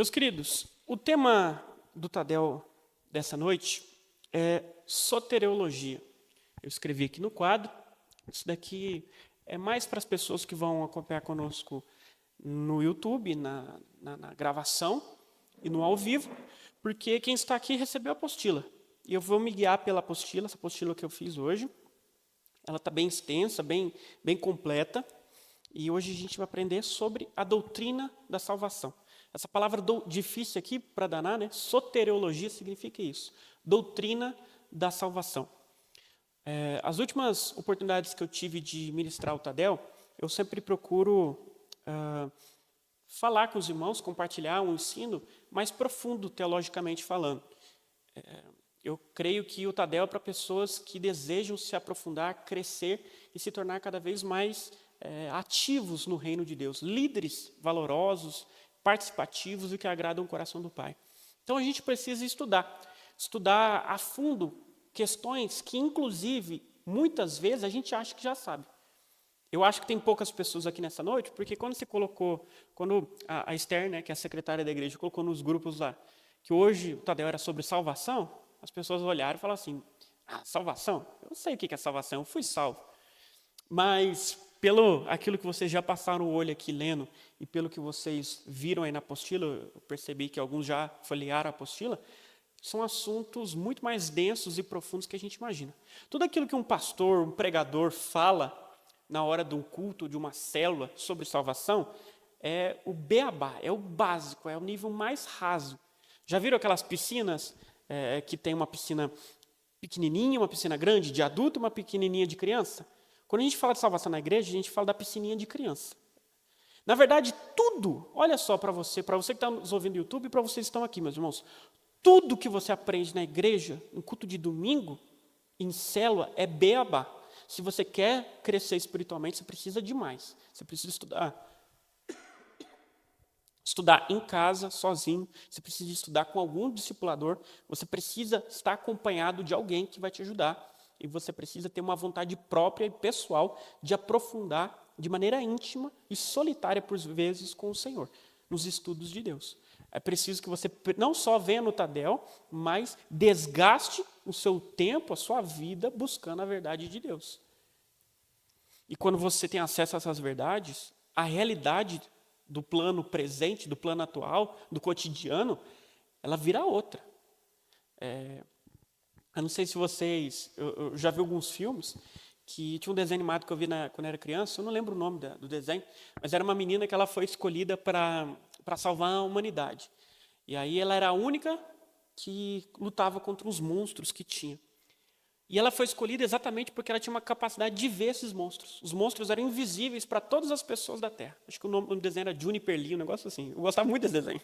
Meus queridos, o tema do Tadel dessa noite é soteriologia. Eu escrevi aqui no quadro. Isso daqui é mais para as pessoas que vão acompanhar conosco no YouTube, na gravação e no ao vivo, porque quem está aqui recebeu a apostila. E eu vou me guiar pela apostila, essa apostila que eu fiz hoje. Ela está bem extensa, bem completa. E hoje a gente vai aprender sobre a doutrina da salvação. Essa palavra difícil aqui para danar, né? Soteriologia significa isso. Doutrina da salvação. As últimas oportunidades que eu tive de ministrar o Tadel, eu sempre procuro falar com os irmãos, compartilhar um ensino mais profundo teologicamente falando. Eu creio que o Tadel é para pessoas que desejam se aprofundar, crescer e se tornar cada vez mais ativos no reino de Deus, líderes valorosos, participativos e que agradam o coração do Pai. Então a gente precisa estudar a fundo questões que, inclusive, muitas vezes a gente acha que já sabe. Eu acho que tem poucas pessoas aqui nessa noite, porque quando a Esther, né, que é a secretária da igreja, colocou nos grupos lá, que hoje o Tadel era sobre salvação, as pessoas olharam e falaram assim, salvação? Eu não sei o que é salvação, eu fui salvo. Mas, pelo aquilo que vocês já passaram o olho aqui lendo, e pelo que vocês viram aí na apostila, eu percebi que alguns já folhearam a apostila, são assuntos muito mais densos e profundos que a gente imagina. Tudo aquilo que um pastor, um pregador fala na hora de um culto, de uma célula sobre salvação, é o beabá, é o básico, é o nível mais raso. Já viram aquelas piscinas que tem uma piscina pequenininha, uma piscina grande de adulto e uma pequenininha de criança? Quando a gente fala de salvação na igreja, a gente fala da piscininha de criança. Na verdade, tudo, olha só para você que está nos ouvindo no YouTube e para vocês que estão aqui, meus irmãos, tudo que você aprende na igreja, em culto de domingo, em célula, é beabá. Se você quer crescer espiritualmente, você precisa de mais. Você precisa estudar. Estudar em casa, sozinho. Você precisa estudar com algum discipulador. Você precisa estar acompanhado de alguém que vai te ajudar. E você precisa ter uma vontade própria e pessoal de aprofundar de maneira íntima e solitária, por vezes, com o Senhor, nos estudos de Deus. É preciso que você não só venha no Tadel, mas desgaste o seu tempo, a sua vida, buscando a verdade de Deus. E quando você tem acesso a essas verdades, a realidade do plano presente, do plano atual, do cotidiano, ela vira outra. Eu não sei se vocês... Eu já vi alguns filmes que tinha um desenho animado que eu vi quando era criança, eu não lembro o nome do desenho, mas era uma menina que ela foi escolhida para salvar a humanidade. E aí ela era a única que lutava contra os monstros que tinha. E ela foi escolhida exatamente porque ela tinha uma capacidade de ver esses monstros. Os monstros eram invisíveis para todas as pessoas da Terra. Acho que o nome do desenho era Juniper Lee, um negócio assim. Eu gostava muito desse desenho.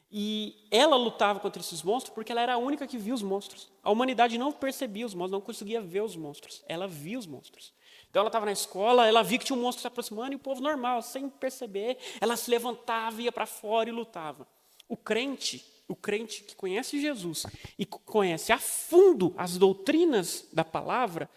E ela lutava contra esses monstros porque ela era a única que via os monstros. A humanidade não percebia os monstros, não conseguia ver os monstros. Ela via os monstros. Então ela estava na escola, ela via que tinha um monstro se aproximando e o povo normal, sem perceber, ela se levantava, ia para fora e lutava. O crente que conhece Jesus e conhece a fundo as doutrinas da palavra,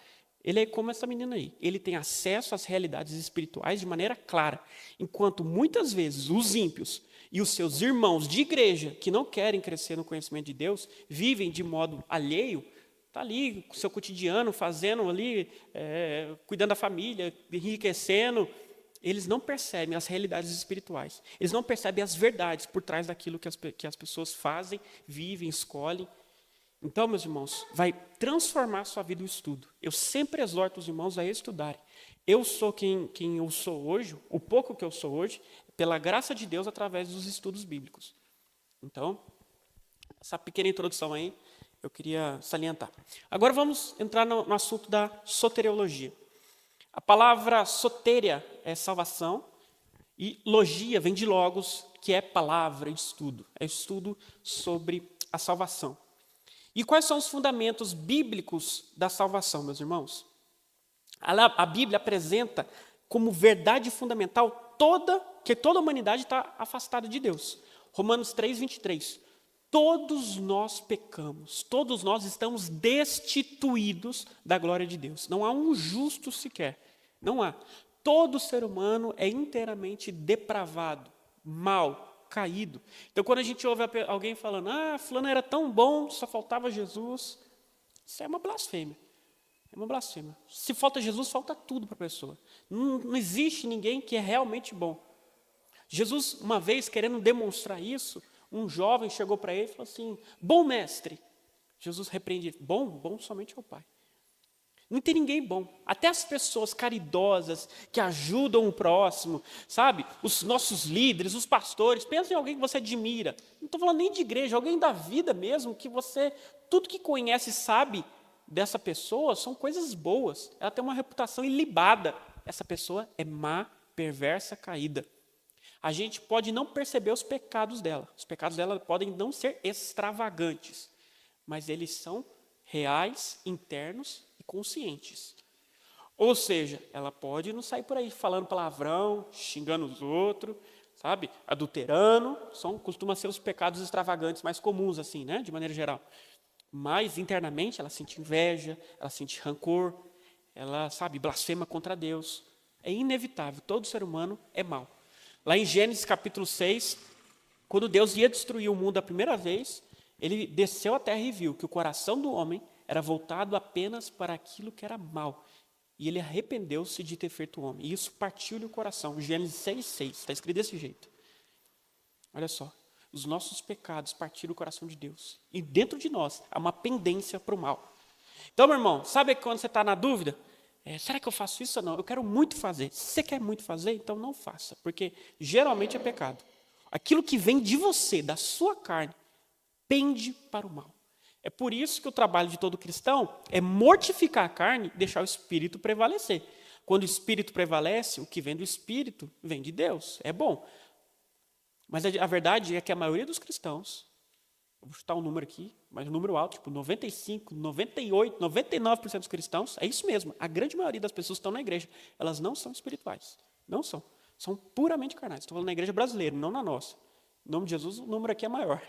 ele é como essa menina aí. Ele tem acesso às realidades espirituais de maneira clara. Enquanto muitas vezes os ímpios e os seus irmãos de igreja, que não querem crescer no conhecimento de Deus, vivem de modo alheio, está ali com o seu cotidiano, fazendo ali, cuidando da família, enriquecendo. Eles não percebem as realidades espirituais. Eles não percebem as verdades por trás daquilo que as pessoas fazem, vivem, escolhem. Então, meus irmãos, vai transformar a sua vida o estudo. Eu sempre exorto os irmãos a estudarem. Eu sou quem eu sou hoje, o pouco que eu sou hoje, pela graça de Deus, através dos estudos bíblicos. Então, essa pequena introdução aí, eu queria salientar. Agora vamos entrar no assunto da soteriologia. A palavra soteria é salvação e logia vem de logos, que é palavra, estudo. É estudo sobre a salvação. E quais são os fundamentos bíblicos da salvação, meus irmãos? A Bíblia apresenta como verdade fundamental que toda a humanidade está afastada de Deus. Romanos 3:23. Todos nós pecamos, todos nós estamos destituídos da glória de Deus. Não há um justo sequer, não há. Todo ser humano é inteiramente depravado, mau, caído. Então, quando a gente ouve alguém falando, fulano era tão bom, só faltava Jesus, isso é uma blasfêmia. É uma blasfêmia. Se falta Jesus, falta tudo para a pessoa. Não existe ninguém que é realmente bom. Jesus, uma vez, querendo demonstrar isso, um jovem chegou para ele e falou assim, bom mestre. Jesus repreende, bom somente é o Pai. Não tem ninguém bom. Até as pessoas caridosas, que ajudam o próximo, sabe? Os nossos líderes, os pastores, pensa em alguém que você admira. Não estou falando nem de igreja, alguém da vida mesmo, que você, tudo que conhece e sabe dessa pessoa são coisas boas. Ela tem uma reputação ilibada. Essa pessoa é má, perversa, caída. A gente pode não perceber os pecados dela. Os pecados dela podem não ser extravagantes, mas eles são reais, internos e conscientes. Ou seja, ela pode não sair por aí falando palavrão, xingando os outros, sabe? Adulterando, costuma ser os pecados extravagantes mais comuns, assim, né? De maneira geral. Mas internamente ela sente inveja, ela sente rancor, ela, sabe, blasfema contra Deus. É inevitável, todo ser humano é mau. Lá em Gênesis capítulo 6, quando Deus ia destruir o mundo a primeira vez, ele desceu à terra e viu que o coração do homem era voltado apenas para aquilo que era mal. E ele arrependeu-se de ter feito o homem. E isso partiu-lhe o coração. Gênesis 6:6, está escrito desse jeito. Olha só, os nossos pecados partiram o coração de Deus. E dentro de nós há uma pendência para o mal. Então, meu irmão, sabe quando você está na dúvida? Será que eu faço isso ou não? Eu quero muito fazer. Se você quer muito fazer, então não faça. Porque geralmente é pecado. Aquilo que vem de você, da sua carne, pende para o mal. É por isso que o trabalho de todo cristão é mortificar a carne e deixar o espírito prevalecer. Quando o espírito prevalece, o que vem do espírito vem de Deus. É bom. Mas a verdade é que a maioria dos cristãos, eu vou chutar um número aqui, mas um número alto, tipo 95, 98, 99% dos cristãos, é isso mesmo. A grande maioria das pessoas que estão na igreja, elas não são espirituais. Não são. São puramente carnais. Estou falando na igreja brasileira, não na nossa. Em nome de Jesus, o número aqui é maior.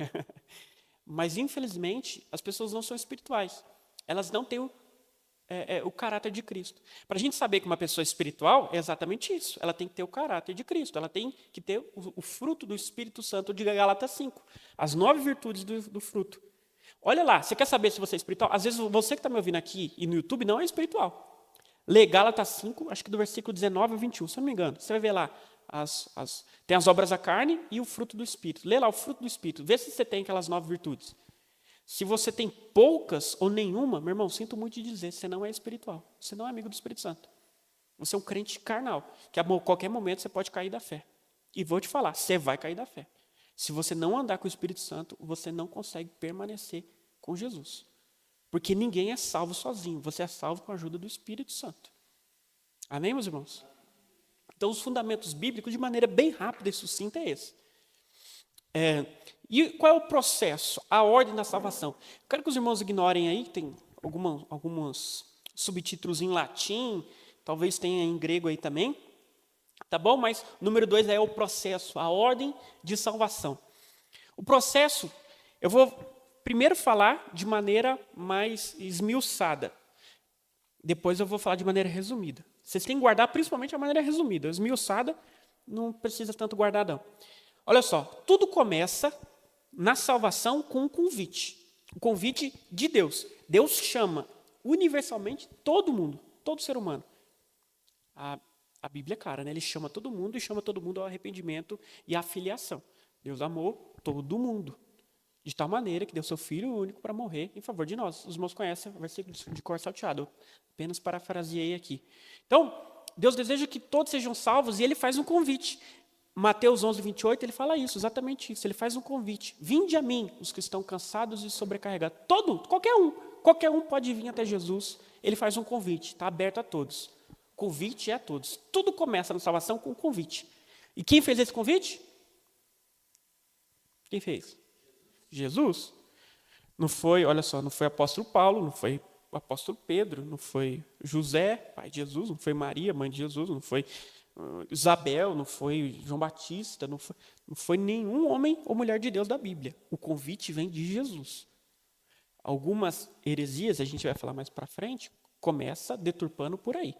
Mas, infelizmente, as pessoas não são espirituais. Elas não têm o caráter de Cristo. Para a gente saber que uma pessoa é espiritual, é exatamente isso. Ela tem que ter o caráter de Cristo. Ela tem que ter o fruto do Espírito Santo de Gálatas 5. As 9 virtudes do fruto. Olha lá, você quer saber se você é espiritual? Às vezes, você que está me ouvindo aqui e no YouTube não é espiritual. Lê Gálatas 5, acho que do versículo 19 ao 21, se eu não me engano. Você vai ver lá. Tem as obras da carne e o fruto do Espírito. Lê lá o fruto do Espírito. Vê se você tem aquelas 9 virtudes. Se você tem poucas ou nenhuma, meu irmão, sinto muito de dizer, você não é espiritual. Você não é amigo do Espírito Santo. Você é um crente carnal, que a qualquer momento você pode cair da fé. E vou te falar, você vai cair da fé. Se você não andar com o Espírito Santo, você não consegue permanecer com Jesus. Porque ninguém é salvo sozinho. Você é salvo com a ajuda do Espírito Santo. Amém, meus irmãos? Então, os fundamentos bíblicos, de maneira bem rápida e sucinta, é esse. E qual é o processo, a ordem da salvação? Eu quero que os irmãos ignorem aí, tem alguns subtítulos em latim, talvez tenha em grego aí também, tá bom? Mas número 2 é o processo, a ordem de salvação. O processo, eu vou primeiro falar de maneira mais esmiuçada, depois eu vou falar de maneira resumida. Vocês têm que guardar principalmente a maneira resumida. A esmiuçada não precisa tanto guardar, não. Olha só, tudo começa na salvação com um convite. O convite de Deus. Deus chama universalmente todo mundo, todo ser humano. A Bíblia é clara, né? Ele chama todo mundo e chama todo mundo ao arrependimento e à filiação. Deus amou todo mundo. De tal maneira que deu seu Filho único para morrer em favor de nós. Os irmãos conhecem o versículo de cor salteado. Apenas parafraseei aqui. Então, Deus deseja que todos sejam salvos e Ele faz um convite. Mateus 11, 28, Ele fala isso, exatamente isso. Ele faz um convite. Vinde a mim, os que estão cansados e sobrecarregados. Qualquer um pode vir até Jesus. Ele faz um convite, está aberto a todos. Convite é a todos. Tudo começa na salvação com um convite. E quem fez esse convite? Quem fez? Jesus. Não foi, olha só, não foi o apóstolo Paulo, não foi o apóstolo Pedro, não foi José, pai de Jesus, não foi Maria, mãe de Jesus, não foi Isabel, não foi João Batista, não foi nenhum homem ou mulher de Deus da Bíblia. O convite vem de Jesus. Algumas heresias, a gente vai falar mais para frente, começa deturpando por aí.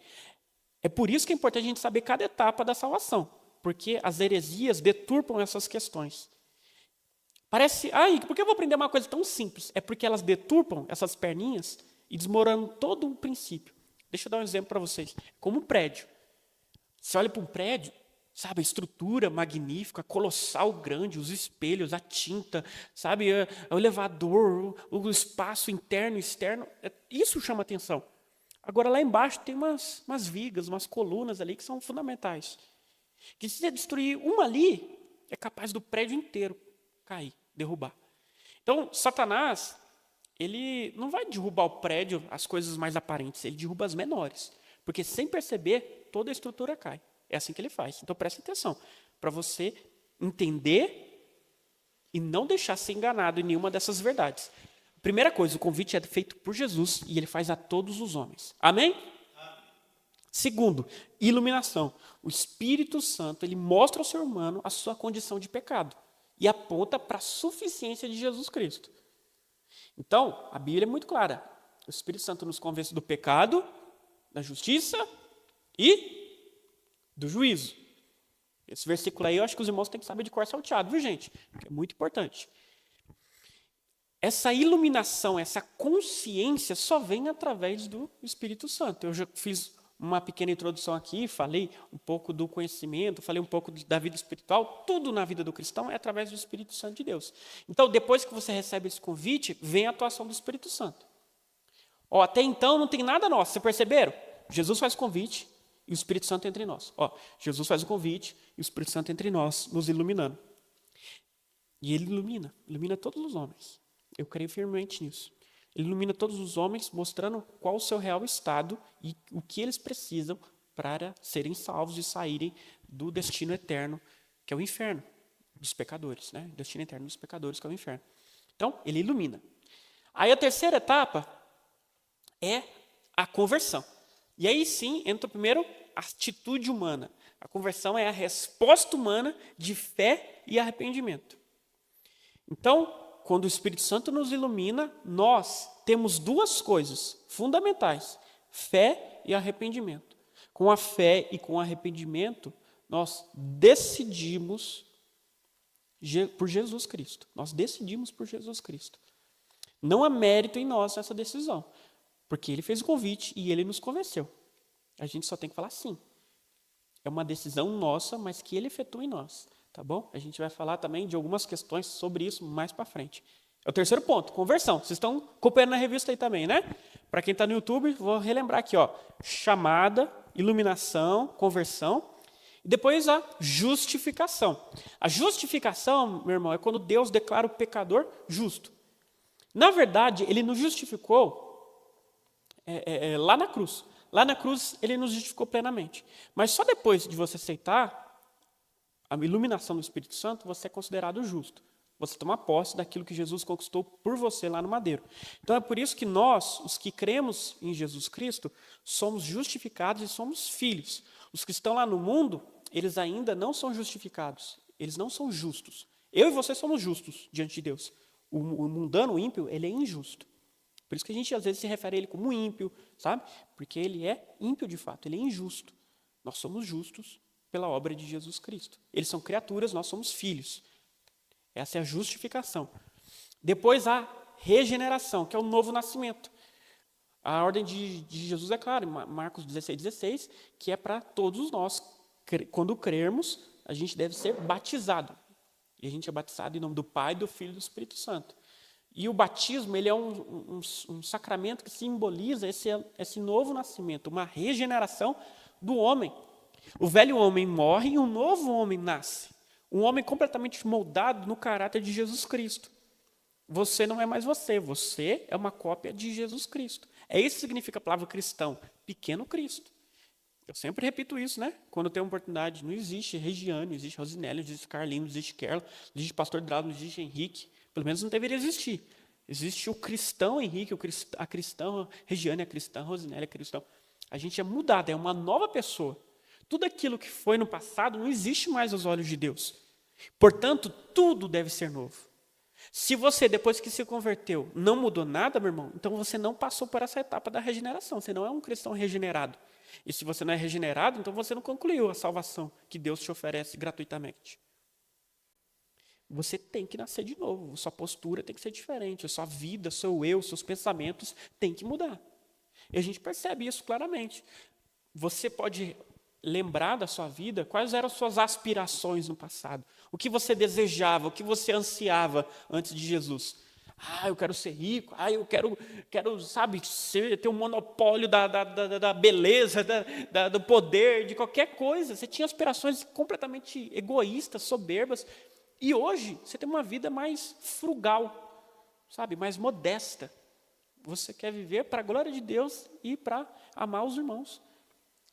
É por isso que é importante a gente saber cada etapa da salvação. porque as heresias deturpam essas questões. Parece, por que eu vou aprender uma coisa tão simples? É porque elas deturpam essas perninhas e desmoronam todo o princípio. Deixa eu dar um exemplo para vocês. Como um prédio. Você olha para um prédio, sabe, a estrutura magnífica, colossal, grande, os espelhos, a tinta, sabe, o elevador, o espaço interno e externo. Isso chama atenção. Agora, lá embaixo tem umas vigas, umas colunas ali que são fundamentais. Que se você destruir uma ali, é capaz do prédio inteiro cair, derrubar. Então, Satanás, ele não vai derrubar o prédio, as coisas mais aparentes, ele derruba as menores. Porque sem perceber, toda a estrutura cai. É assim que ele faz. Então, preste atenção, para você entender e não deixar ser enganado em nenhuma dessas verdades. Primeira coisa, o convite é feito por Jesus e ele faz a todos os homens. Amém? Segundo, iluminação. O Espírito Santo, ele mostra ao ser humano a sua condição de pecado e aponta para a suficiência de Jesus Cristo. Então, a Bíblia é muito clara. O Espírito Santo nos convence do pecado, da justiça e do juízo. Esse versículo aí, eu acho que os irmãos têm que saber de cor salteado, viu, gente? Porque é muito importante. Essa iluminação, essa consciência só vem através do Espírito Santo. Eu já fiz uma pequena introdução aqui, falei um pouco do conhecimento, falei um pouco da vida espiritual. Tudo na vida do cristão é através do Espírito Santo de Deus. Então, depois que você recebe esse convite, vem a atuação do Espírito Santo. Até então não tem nada nosso, vocês perceberam? Jesus faz o convite e o Espírito Santo entra em nós. Jesus faz o convite e o Espírito Santo entra em nós, nos iluminando. E ele ilumina todos os homens. Eu creio firmemente nisso. Ele ilumina todos os homens, mostrando qual o seu real estado e o que eles precisam para serem salvos e saírem do destino eterno, que é o inferno dos pecadores. Né? O destino eterno dos pecadores, que é o inferno. Então, ele ilumina. Aí a terceira etapa é a conversão. E aí sim, entra primeiro a atitude humana. A conversão é a resposta humana de fé e arrependimento. Então, quando o Espírito Santo nos ilumina, nós temos duas coisas fundamentais: fé e arrependimento. Com a fé e com o arrependimento, nós decidimos por Jesus Cristo. Nós decidimos por Jesus Cristo. Não há mérito em nós nessa decisão, porque ele fez o convite e ele nos convenceu. A gente só tem que falar sim. É uma decisão nossa, mas que ele efetua em nós. Tá bom? A gente vai falar também de algumas questões sobre isso mais para frente. É o terceiro ponto, conversão. Vocês estão acompanhando na revista aí também, né? Para quem está no YouTube, vou relembrar aqui, chamada, iluminação, conversão, e depois a justificação. A justificação, meu irmão, é quando Deus declara o pecador justo. Na verdade, ele nos justificou lá na cruz. Lá na cruz, ele nos justificou plenamente. Mas só depois de você aceitar a iluminação do Espírito Santo, você é considerado justo. Você toma posse daquilo que Jesus conquistou por você lá no madeiro. Então é por isso que nós, os que cremos em Jesus Cristo, somos justificados e somos filhos. Os que estão lá no mundo, eles ainda não são justificados. Eles não são justos. Eu e você somos justos diante de Deus. O mundano, o ímpio, ele é injusto. Por isso que a gente às vezes se refere a ele como ímpio, sabe? Porque ele é ímpio de fato, ele é injusto. Nós somos justos pela obra de Jesus Cristo. Eles são criaturas, nós somos filhos. Essa é a justificação. Depois a regeneração, que é o novo nascimento. A ordem de Jesus é clara, Marcos 16, que é para todos nós. Quando crermos, a gente deve ser batizado. E a gente é batizado em nome do Pai, do Filho e do Espírito Santo. E o batismo, ele é um sacramento que simboliza esse novo nascimento, uma regeneração do homem. O velho homem morre e um novo homem nasce. Um homem completamente moldado no caráter de Jesus Cristo. Você não é mais você, você é uma cópia de Jesus Cristo. É isso que significa a palavra cristão, pequeno Cristo. Eu sempre repito isso, né? Quando eu tenho oportunidade, não existe Regiane, não existe Rosinelli, não existe Carlinhos, não existe Kerla, não existe Pastor Drauzio, não existe Henrique. Pelo menos não deveria existir. Existe o cristão Henrique, a cristã Regiane, a cristã Rosinelli, a cristão. A gente é mudado, é uma nova pessoa. Tudo aquilo que foi no passado não existe mais aos olhos de Deus. Portanto, tudo deve ser novo. Se você, depois que se converteu, não mudou nada, meu irmão, então você não passou por essa etapa da regeneração. Você não é um cristão regenerado. E se você não é regenerado, então você não concluiu a salvação que Deus te oferece gratuitamente. Você tem que nascer de novo, sua postura tem que ser diferente, a sua vida, seu eu, seus pensamentos têm que mudar. E a gente percebe isso claramente. Você pode lembrar da sua vida quais eram as suas aspirações no passado, o que você desejava, o que você ansiava antes de Jesus. Eu quero ser rico, eu quero sabe, ter um monopólio da beleza, do poder, de qualquer coisa. Você tinha aspirações completamente egoístas, soberbas. E hoje, você tem uma vida mais frugal, sabe, mais modesta. Você quer viver para a glória de Deus e para amar os irmãos.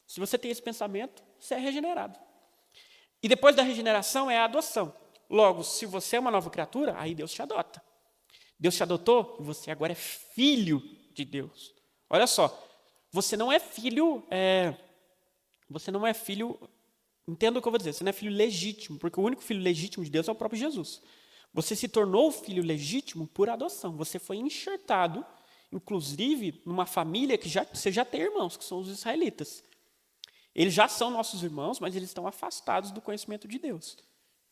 Se você tem esse pensamento, você é regenerado. E depois da regeneração é a adoção. Logo, se você é uma nova criatura, aí Deus te adota. Deus te adotou e você agora é filho de Deus. Olha só, você não é filho, entenda o que eu vou dizer, você não é filho legítimo, porque o único filho legítimo de Deus é o próprio Jesus. Você se tornou filho legítimo por adoção. Você foi enxertado, inclusive, numa família que você já tem irmãos, que são os israelitas. Eles já são nossos irmãos, mas eles estão afastados do conhecimento de Deus.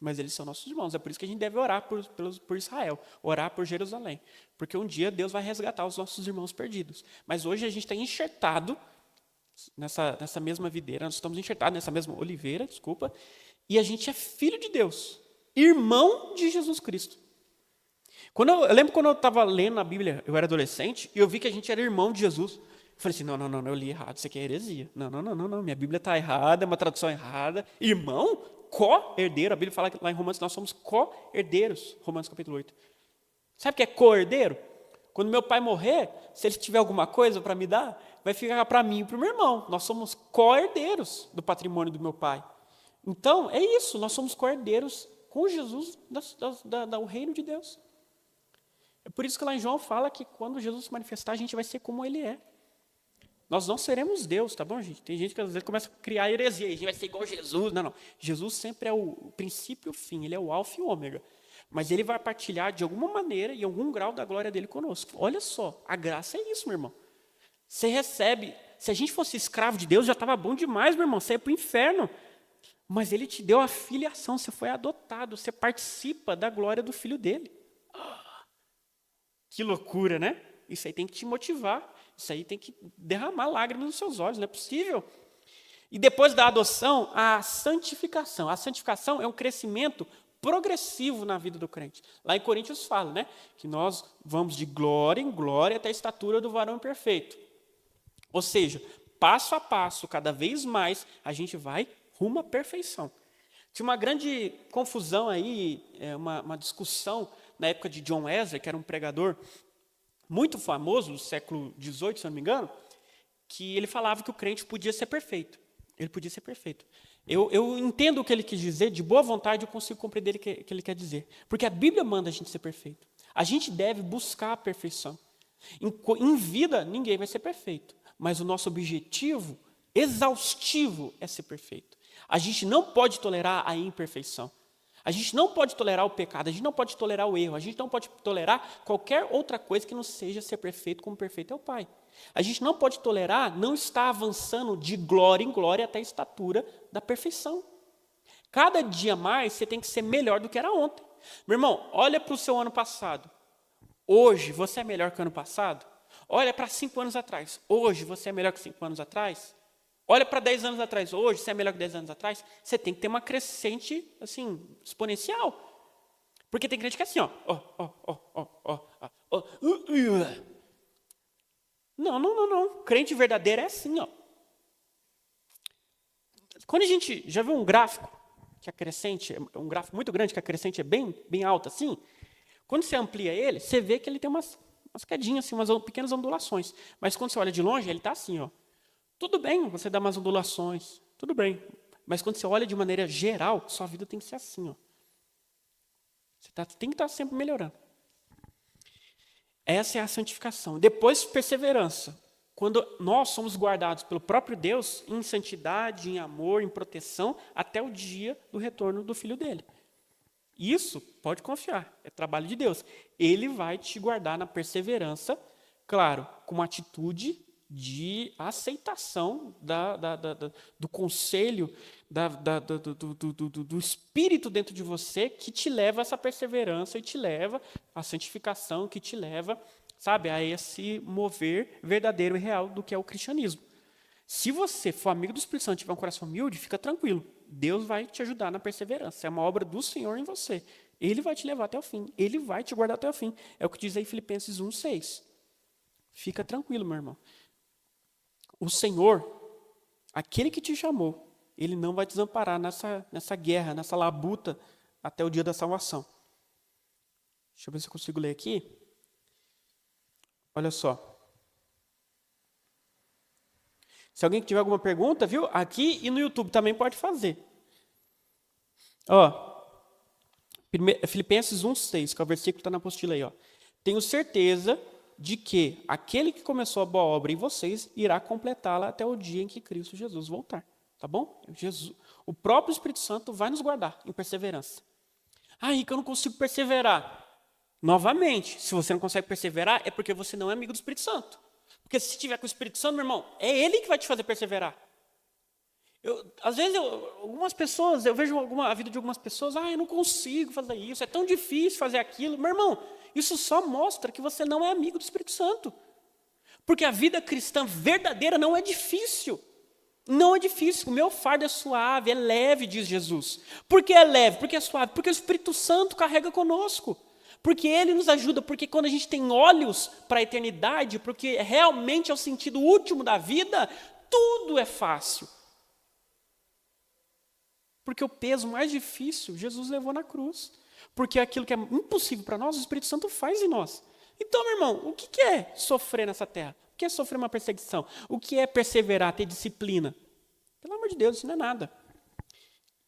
Mas eles são nossos irmãos. É por isso que a gente deve orar por Israel, orar por Jerusalém. Porque um dia Deus vai resgatar os nossos irmãos perdidos. Mas hoje a gente está enxertado nessa mesma videira, nós estamos enxertados nessa mesma oliveira, e a gente é filho de Deus, irmão de Jesus Cristo. Eu lembro quando eu estava lendo a Bíblia, eu era adolescente, e eu vi que a gente era irmão de Jesus. Eu falei assim, não, eu li errado, isso aqui é heresia. Não, minha Bíblia está errada, é uma tradução errada. Irmão, co-herdeiro, a Bíblia fala que lá em Romanos nós somos co-herdeiros, Romanos capítulo 8. Sabe o que é co-herdeiro? Quando meu pai morrer, se ele tiver alguma coisa para me dar, vai ficar para mim e para o meu irmão. Nós somos co-herdeiros do patrimônio do meu pai. Então, é isso, nós somos co-herdeiros com Jesus do reino de Deus. É por isso que lá em João fala que quando Jesus se manifestar, a gente vai ser como ele é. Nós não seremos Deus, tá bom, gente? Tem gente que às vezes começa a criar heresia, a gente vai ser igual a Jesus. Não. Jesus sempre é o princípio e o fim, ele é o alfa e o ômega. Mas ele vai partilhar de alguma maneira, em algum grau da glória dele conosco. Olha só, a graça é isso, meu irmão. Você recebe, se a gente fosse escravo de Deus, já estava bom demais, meu irmão, você ia para o inferno. Mas ele te deu a filiação, você foi adotado, você participa da glória do filho dele. Que loucura, né? Isso aí tem que te motivar. Isso aí tem que derramar lágrimas nos seus olhos, não é possível. E depois da adoção, a santificação. A santificação é um crescimento progressivo na vida do crente. Lá em Coríntios fala, né, que nós vamos de glória em glória até a estatura do varão perfeito. Ou seja, passo a passo, cada vez mais, a gente vai rumo à perfeição. Tinha uma grande confusão aí, uma discussão na época de John Wesley, que era um pregador muito famoso do século XVIII, se não me engano, que ele falava que o crente podia ser perfeito. Ele podia ser perfeito. Eu entendo o que ele quis dizer, de boa vontade eu consigo compreender o que ele quer dizer. Porque a Bíblia manda a gente ser perfeito. A gente deve buscar a perfeição. Em vida, ninguém vai ser perfeito. Mas o nosso objetivo exaustivo é ser perfeito. A gente não pode tolerar a imperfeição. A gente não pode tolerar o pecado, a gente não pode tolerar o erro, a gente não pode tolerar qualquer outra coisa que não seja ser perfeito como perfeito é o Pai. A gente não pode tolerar não estar avançando de glória em glória até a estatura da perfeição. Cada dia mais você tem que ser melhor do que era ontem. Meu irmão, olha para o seu ano passado. Hoje você é melhor que o ano passado? Olha para 5 anos atrás. Hoje você é melhor que 5 anos atrás? Olha para 10 anos atrás, hoje, você é melhor que 10 anos atrás, você tem que ter uma crescente, assim, exponencial. Porque tem crente que é assim, ó. Não. Crente verdadeiro é assim, ó. Quando a gente já viu um gráfico, que a crescente, é um gráfico muito grande, que a crescente é bem alta, assim, quando você amplia ele, você vê que ele tem umas quedinhas, assim, umas pequenas ondulações. Mas quando você olha de longe, ele está assim, ó. Tudo bem, você dá umas ondulações, tudo bem. Mas quando você olha de maneira geral, sua vida tem que ser assim, ó. Você tem que estar sempre melhorando. Essa é a santificação. Depois, perseverança. Quando nós somos guardados pelo próprio Deus em santidade, em amor, em proteção, até o dia do retorno do Filho dele. Isso, pode confiar, é trabalho de Deus. Ele vai te guardar na perseverança, claro, com uma atitude de aceitação do conselho, do Espírito dentro de você que te leva a essa perseverança e te leva à santificação, que te leva, sabe, a esse mover verdadeiro e real do que é o cristianismo. Se você for amigo do Espírito Santo e tiver um coração humilde, fica tranquilo. Deus vai te ajudar na perseverança. É uma obra do Senhor em você. Ele vai te levar até o fim. Ele vai te guardar até o fim. É o que diz aí Filipenses 1:6. Fica tranquilo, meu irmão. O Senhor, aquele que te chamou, Ele não vai te desamparar nessa guerra, nessa labuta, até o dia da salvação. Deixa eu ver se eu consigo ler aqui. Olha só. Se alguém tiver alguma pergunta, viu? Aqui e no YouTube também pode fazer. Ó, Filipenses 1:6, que é o versículo que está na apostila aí. Ó. Tenho certeza de que aquele que começou a boa obra em vocês irá completá-la até o dia em que Cristo Jesus voltar. Tá bom? O próprio Espírito Santo vai nos guardar em perseverança. Aí que eu não consigo perseverar. Novamente, se você não consegue perseverar, é porque você não é amigo do Espírito Santo. Porque se estiver com o Espírito Santo, meu irmão, é Ele que vai te fazer perseverar. Às vezes, algumas pessoas, eu vejo a vida de algumas pessoas, eu não consigo fazer isso, é tão difícil fazer aquilo. Meu irmão, isso só mostra que você não é amigo do Espírito Santo. Porque a vida cristã verdadeira não é difícil. Não é difícil, o meu fardo é suave, é leve, diz Jesus. Por que é leve? Porque é suave? Porque o Espírito Santo carrega conosco. Porque Ele nos ajuda, porque quando a gente tem olhos para a eternidade, porque realmente é o sentido último da vida, tudo é fácil. Porque o peso mais difícil, Jesus levou na cruz. Porque aquilo que é impossível para nós, o Espírito Santo faz em nós. Então, meu irmão, o que é sofrer nessa terra? O que é sofrer uma perseguição? O que é perseverar, ter disciplina? Pelo amor de Deus, isso não é nada.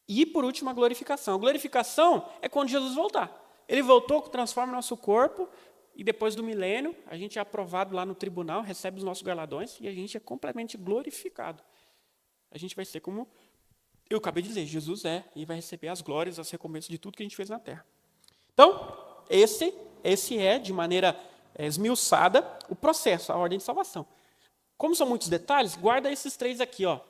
E, por último, a glorificação. A glorificação é quando Jesus voltar. Ele voltou, transforma o nosso corpo, e depois do milênio, a gente é aprovado lá no tribunal, recebe os nossos galardões, e a gente é completamente glorificado. A gente vai ser como eu acabei de dizer, Jesus e vai receber as glórias, as recompensas de tudo que a gente fez na terra. Então, esse é, de maneira esmiuçada, o processo, a ordem de salvação. Como são muitos detalhes, guarda esses 3 aqui, ó.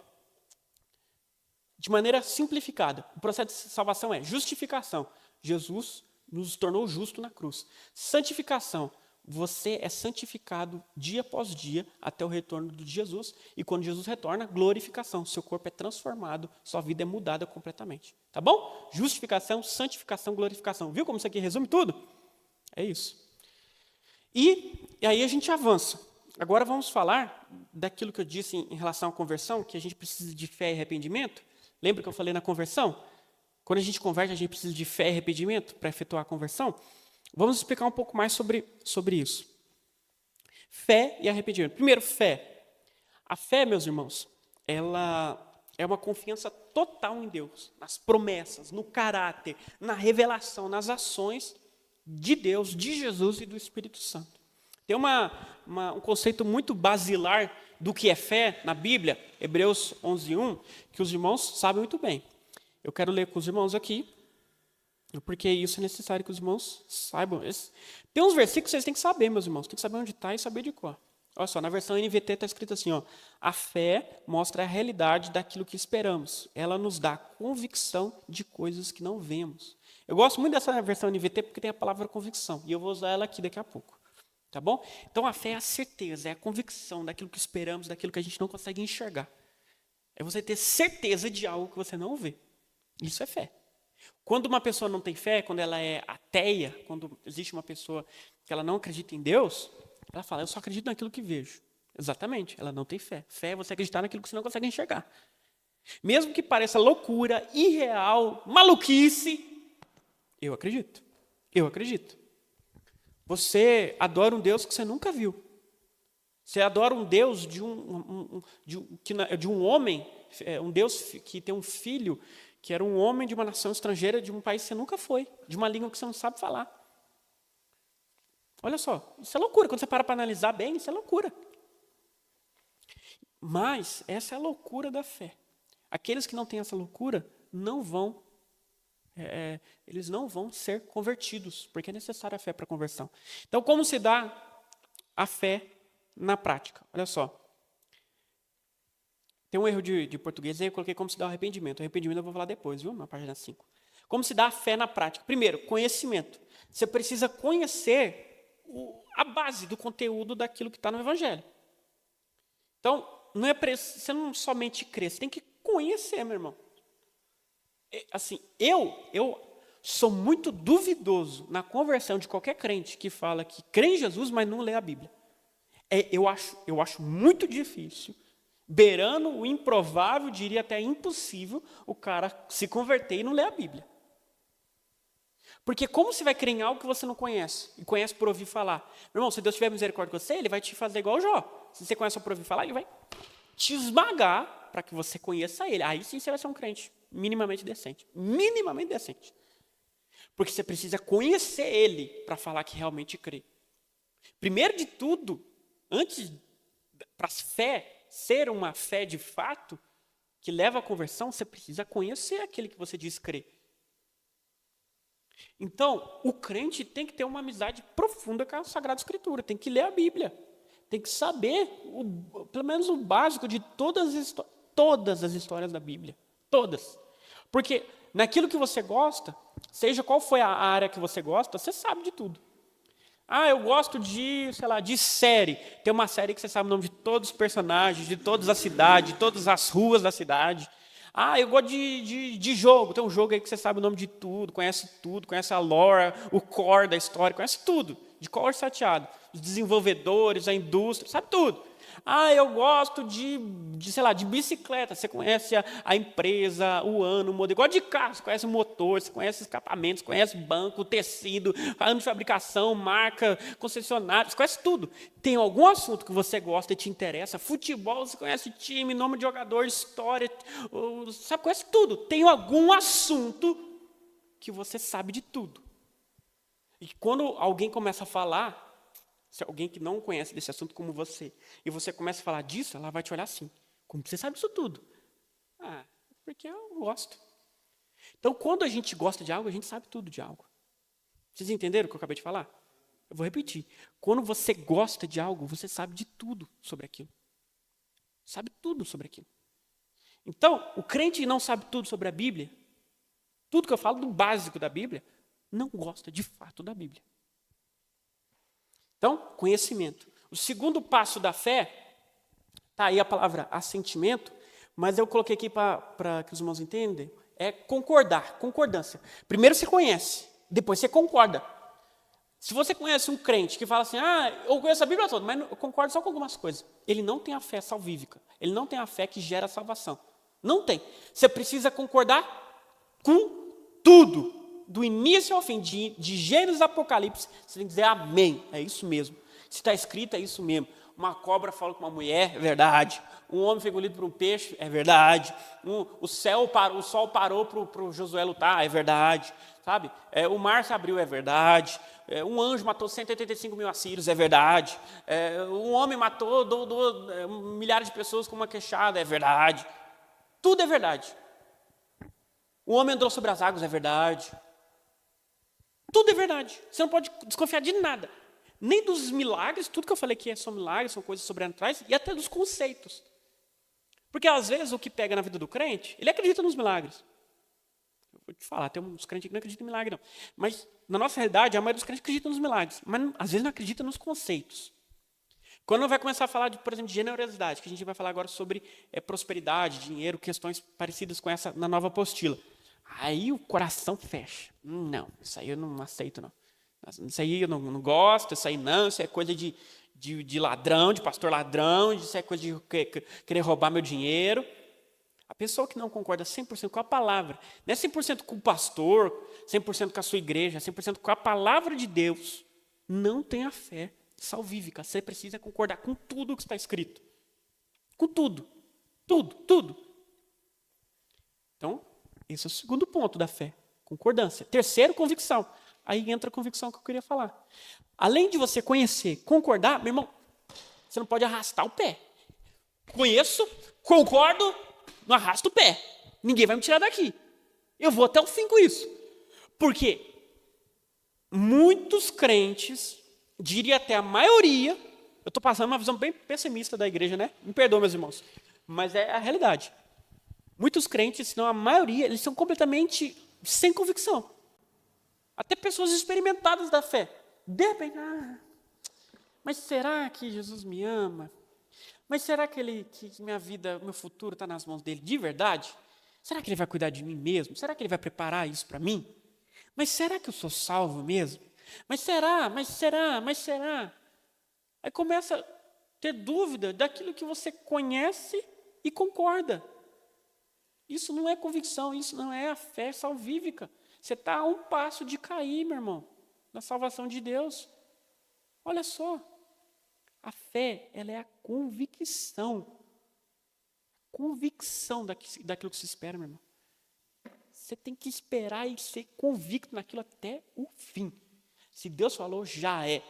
De maneira simplificada. O processo de salvação é justificação. Jesus nos tornou justo na cruz. Santificação. Você é santificado dia após dia até o retorno de Jesus. E quando Jesus retorna, glorificação. Seu corpo é transformado, sua vida é mudada completamente. Tá bom? Justificação, santificação, glorificação. Viu como isso aqui resume tudo? É isso. E aí a gente avança. Agora vamos falar daquilo que eu disse em relação à conversão, que a gente precisa de fé e arrependimento. Lembra que eu falei na conversão? Quando a gente converte, a gente precisa de fé e arrependimento para efetuar a conversão. Vamos explicar um pouco mais sobre isso. Fé e arrependimento. Primeiro, fé. A fé, meus irmãos, ela é uma confiança total em Deus, nas promessas, no caráter, na revelação, nas ações de Deus, de Jesus e do Espírito Santo. Tem um conceito muito basilar do que é fé na Bíblia, Hebreus 11:1, que os irmãos sabem muito bem. Eu quero ler com os irmãos aqui, porque isso é necessário que os irmãos saibam. Tem uns versículos que vocês têm que saber, meus irmãos. Tem que saber onde está e saber de cor. Olha só, na versão NVT está escrito assim, ó, a fé mostra a realidade daquilo que esperamos. Ela nos dá convicção de coisas que não vemos. Eu gosto muito dessa versão NVT porque tem a palavra convicção. E eu vou usar ela aqui daqui a pouco. Tá bom? Então, a fé é a certeza, é a convicção daquilo que esperamos, daquilo que a gente não consegue enxergar. É você ter certeza de algo que você não vê. Isso é fé. Quando uma pessoa não tem fé, quando ela é ateia, quando existe uma pessoa que ela não acredita em Deus, ela fala, eu só acredito naquilo que vejo. Exatamente, ela não tem fé. Fé é você acreditar naquilo que você não consegue enxergar. Mesmo que pareça loucura, irreal, maluquice, eu acredito. Eu acredito. Você adora um Deus que você nunca viu. Você adora um Deus de um homem, um Deus que tem um filho que era um homem de uma nação estrangeira, de um país que você nunca foi, de uma língua que você não sabe falar. Olha só, isso é loucura. Quando você para analisar bem, isso é loucura. Mas essa é a loucura da fé. Aqueles que não têm essa loucura eles não vão ser convertidos, porque é necessária a fé para a conversão. Então, como se dá a fé na prática? Olha só. Tem um erro de português aí, eu coloquei como se dá o arrependimento. O arrependimento eu vou falar depois, viu? Na página 5. Como se dá a fé na prática? Primeiro, conhecimento. Você precisa conhecer a base do conteúdo daquilo que está no Evangelho. Então, não é você não somente crer, você tem que conhecer, meu irmão. Assim, eu sou muito duvidoso na conversão de qualquer crente que fala que crê em Jesus, mas não lê a Bíblia. Eu acho muito difícil, beirando o improvável, diria até impossível, o cara se converter e não ler a Bíblia. Porque como você vai crer em algo que você não conhece, e conhece por ouvir falar? Meu irmão, se Deus tiver misericórdia com você, Ele vai te fazer igual o Jó. Se você conhece por ouvir falar, Ele vai te esmagar para que você conheça Ele. Aí sim você vai ser um crente minimamente decente. Minimamente decente. Porque você precisa conhecer Ele para falar que realmente crê. Primeiro de tudo, antes para a fé ser uma fé de fato, que leva à conversão, você precisa conhecer aquele que você diz crer. Então, o crente tem que ter uma amizade profunda com a Sagrada Escritura, tem que ler a Bíblia, tem que saber, pelo menos o básico de todas as histórias da Bíblia. Todas. Porque naquilo que você gosta, seja qual for a área que você gosta, você sabe de tudo. Eu gosto de série. Tem uma série que você sabe o nome de todos os personagens, de todas as cidades, de todas as ruas da cidade. Eu gosto de jogo. Tem um jogo aí que você sabe o nome de tudo, conhece a lore, o core da história, conhece tudo, de cor salteado. Os desenvolvedores, a indústria, sabe tudo. Eu gosto de bicicleta. Você conhece a empresa, o ano, o modelo. Gosto de carro, você conhece o motor, você conhece escapamentos, conhece banco, tecido, ano de fabricação, marca, concessionário, você conhece tudo. Tem algum assunto que você gosta e te interessa? Futebol, você conhece time, nome de jogador, história, você conhece tudo. Tem algum assunto que você sabe de tudo. E quando alguém começa a falar, se alguém que não conhece desse assunto como você, e você começa a falar disso, ela vai te olhar assim, como você sabe disso tudo? Porque eu gosto. Então, quando a gente gosta de algo, a gente sabe tudo de algo. Vocês entenderam o que eu acabei de falar? Eu vou repetir. Quando você gosta de algo, você sabe de tudo sobre aquilo. Sabe tudo sobre aquilo. Então, o crente que não sabe tudo sobre a Bíblia, tudo que eu falo do básico da Bíblia, não gosta de fato da Bíblia. Então, conhecimento. O segundo passo da fé, está aí a palavra assentimento, mas eu coloquei aqui para que os irmãos entendam, é concordar, concordância. Primeiro você conhece, depois você concorda. Se você conhece um crente que fala assim, eu conheço a Bíblia toda, mas eu concordo só com algumas coisas. Ele não tem a fé salvífica, ele não tem a fé que gera salvação. Não tem. Você precisa concordar com tudo. Do início ao fim, de Gênesis a Apocalipse, você tem que dizer amém, é isso mesmo. Se está escrito, é isso mesmo. Uma cobra falou com uma mulher, é verdade. Um homem foi engolido por um peixe, é verdade. O sol parou para o Josué lutar, é verdade. Sabe? O mar se abriu, é verdade. Um anjo matou 185 mil assírios, é verdade. Um homem matou milhares de pessoas com uma queixada, é verdade. Tudo é verdade. O homem andou sobre as águas, é verdade. Tudo é verdade. Você não pode desconfiar de nada. Nem dos milagres, tudo que eu falei aqui são milagres, são coisas sobrenaturais, e até dos conceitos. Porque às vezes o que pega na vida do crente, ele acredita nos milagres. Eu vou te falar, tem uns crentes que não acreditam em milagre, não. Mas na nossa realidade, a maioria dos crentes acredita nos milagres, mas às vezes não acredita nos conceitos. Quando vai começar a falar, por exemplo, de generosidade, que a gente vai falar agora sobre prosperidade, dinheiro, questões parecidas com essa na nova apostila. Aí o coração fecha. Não, isso aí eu não aceito, não. Isso aí eu não gosto, isso aí não, isso é coisa de ladrão, de pastor ladrão, isso é coisa de querer roubar meu dinheiro. A pessoa que não concorda 100% com a palavra, não é 100% com o pastor, 100% com a sua igreja, 100% com a palavra de Deus, não tem a fé salvífica. Você precisa concordar com tudo o que está escrito. Com tudo. Tudo. Então, esse é o segundo ponto da fé, concordância. Terceiro, convicção. Aí entra a convicção que eu queria falar. Além de você conhecer, concordar, meu irmão, você não pode arrastar o pé. Conheço, concordo, não arrasta o pé. Ninguém vai me tirar daqui. Eu vou até o fim com isso. Porque muitos crentes, diria até a maioria, eu estou passando uma visão bem pessimista da igreja, né? Me perdoa, meus irmãos. Mas é a realidade. Muitos crentes, se não a maioria, eles são completamente sem convicção. Até pessoas experimentadas da fé. De repente, mas será que Jesus me ama? Mas será que minha vida, meu futuro está nas mãos dele de verdade? Será que ele vai cuidar de mim mesmo? Será que ele vai preparar isso para mim? Mas será que eu sou salvo mesmo? Mas será? Aí começa a ter dúvida daquilo que você conhece e concorda. Isso não é convicção, isso não é a fé salvífica. Você está a um passo de cair, meu irmão, na salvação de Deus. Olha só, a fé, ela é a convicção daquilo que se espera, meu irmão. Você tem que esperar e ser convicto naquilo até o fim. Se Deus falou, já é.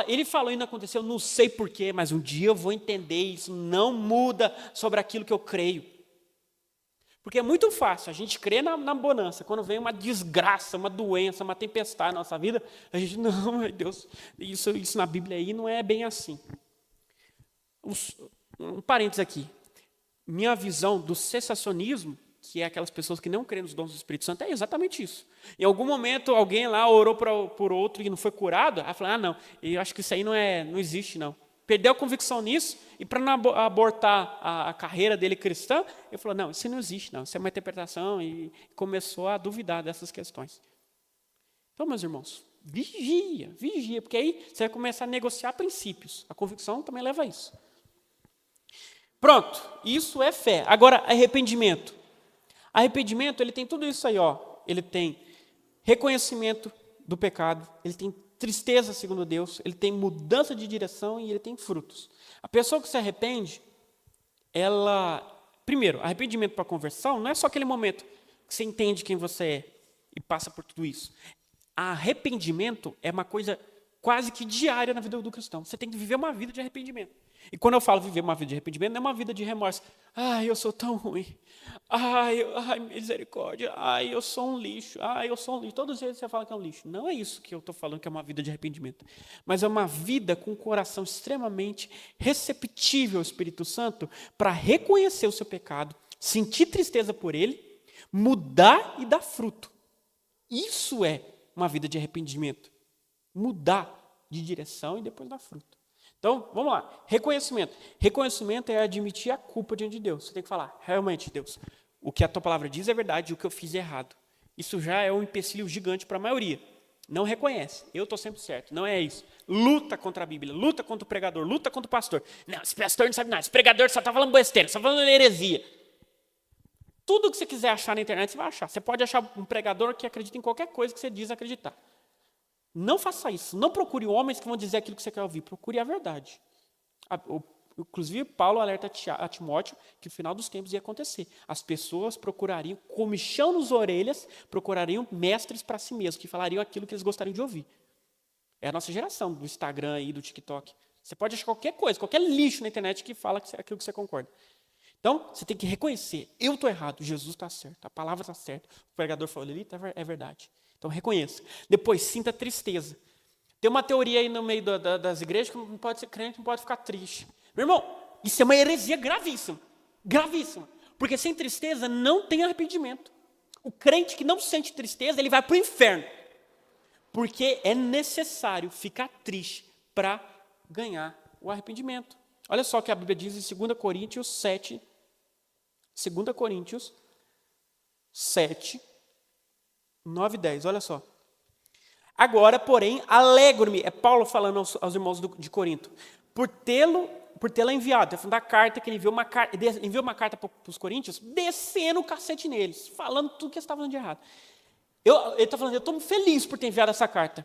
Ele falou e não aconteceu, não sei porquê, mas um dia eu vou entender isso. Não muda sobre aquilo que eu creio. Porque é muito fácil a gente crer na bonança. Quando vem uma desgraça, uma doença, uma tempestade na nossa vida, a gente, não, meu Deus, isso na Bíblia aí não é bem assim. Um parênteses aqui. Minha visão do cessacionismo, que é aquelas pessoas que não creem nos dons do Espírito Santo, é exatamente isso. Em algum momento, alguém lá orou por outro e não foi curado, aí falou, não, eu acho que isso aí não existe, não. Perdeu a convicção nisso, e para não abortar a carreira dele cristã, ele falou, não, isso não existe, não, isso é uma interpretação, e começou a duvidar dessas questões. Então, meus irmãos, vigia, porque aí você vai começar a negociar princípios. A convicção também leva a isso. Pronto, isso é fé. Agora, arrependimento. Arrependimento, ele tem tudo isso aí, ó. Ele tem reconhecimento do pecado, ele tem tristeza segundo Deus, ele tem mudança de direção e ele tem frutos. A pessoa que se arrepende, primeiro, arrependimento para conversão não é só aquele momento que você entende quem você é e passa por tudo isso. Arrependimento é uma coisa quase que diária na vida do cristão. Você tem que viver uma vida de arrependimento. E quando eu falo viver uma vida de arrependimento, não é uma vida de remorso. Eu sou tão ruim. Misericórdia. Eu sou um lixo. Eu sou um lixo. Todos os dias você fala que é um lixo. Não é isso que eu estou falando que é uma vida de arrependimento. Mas é uma vida com o coração extremamente receptível ao Espírito Santo para reconhecer o seu pecado, sentir tristeza por ele, mudar e dar fruto. Isso é uma vida de arrependimento. Mudar de direção e depois dar fruto. Então, vamos lá. Reconhecimento. Reconhecimento é admitir a culpa diante de Deus. Você tem que falar, realmente, Deus, o que a tua palavra diz é verdade, o que eu fiz é errado. Isso já é um empecilho gigante para a maioria. Não reconhece. Eu estou sempre certo. Não é isso. Luta contra a Bíblia, luta contra o pregador, luta contra o pastor. Não, esse pastor não sabe nada. Esse pregador só está falando besteira, só falando heresia. Tudo que você quiser achar na internet, você vai achar. Você pode achar um pregador que acredita em qualquer coisa que você diz acreditar. Não faça isso. Não procure homens que vão dizer aquilo que você quer ouvir. Procure a verdade. Inclusive, Paulo alerta a Timóteo que o final dos tempos ia acontecer. As pessoas procurariam, comichão nas orelhas, procurariam mestres para si mesmos, que falariam aquilo que eles gostariam de ouvir. É a nossa geração do Instagram e do TikTok. Você pode achar qualquer coisa, qualquer lixo na internet que fala aquilo que você concorda. Então, você tem que reconhecer. Eu estou errado, Jesus está certo, a palavra está certa. O pregador falou ali, é verdade. Então, reconheça. Depois, sinta tristeza. Tem uma teoria aí no meio das igrejas que não pode ser crente, não pode ficar triste. Meu irmão, isso é uma heresia gravíssima. Gravíssima. Porque sem tristeza não tem arrependimento. O crente que não sente tristeza, ele vai para o inferno. Porque é necessário ficar triste para ganhar o arrependimento. Olha só o que a Bíblia diz em 2 Coríntios 7. 2 Coríntios 7. 9 e 10, olha só. Agora, porém, alegro-me, é Paulo falando aos irmãos de Corinto, por tê-la enviado. É da carta que ele enviou uma carta para os coríntios, descendo o cacete neles, falando tudo que eles estavam fazendo de errado. Ele está falando, eu estou feliz por ter enviado essa carta.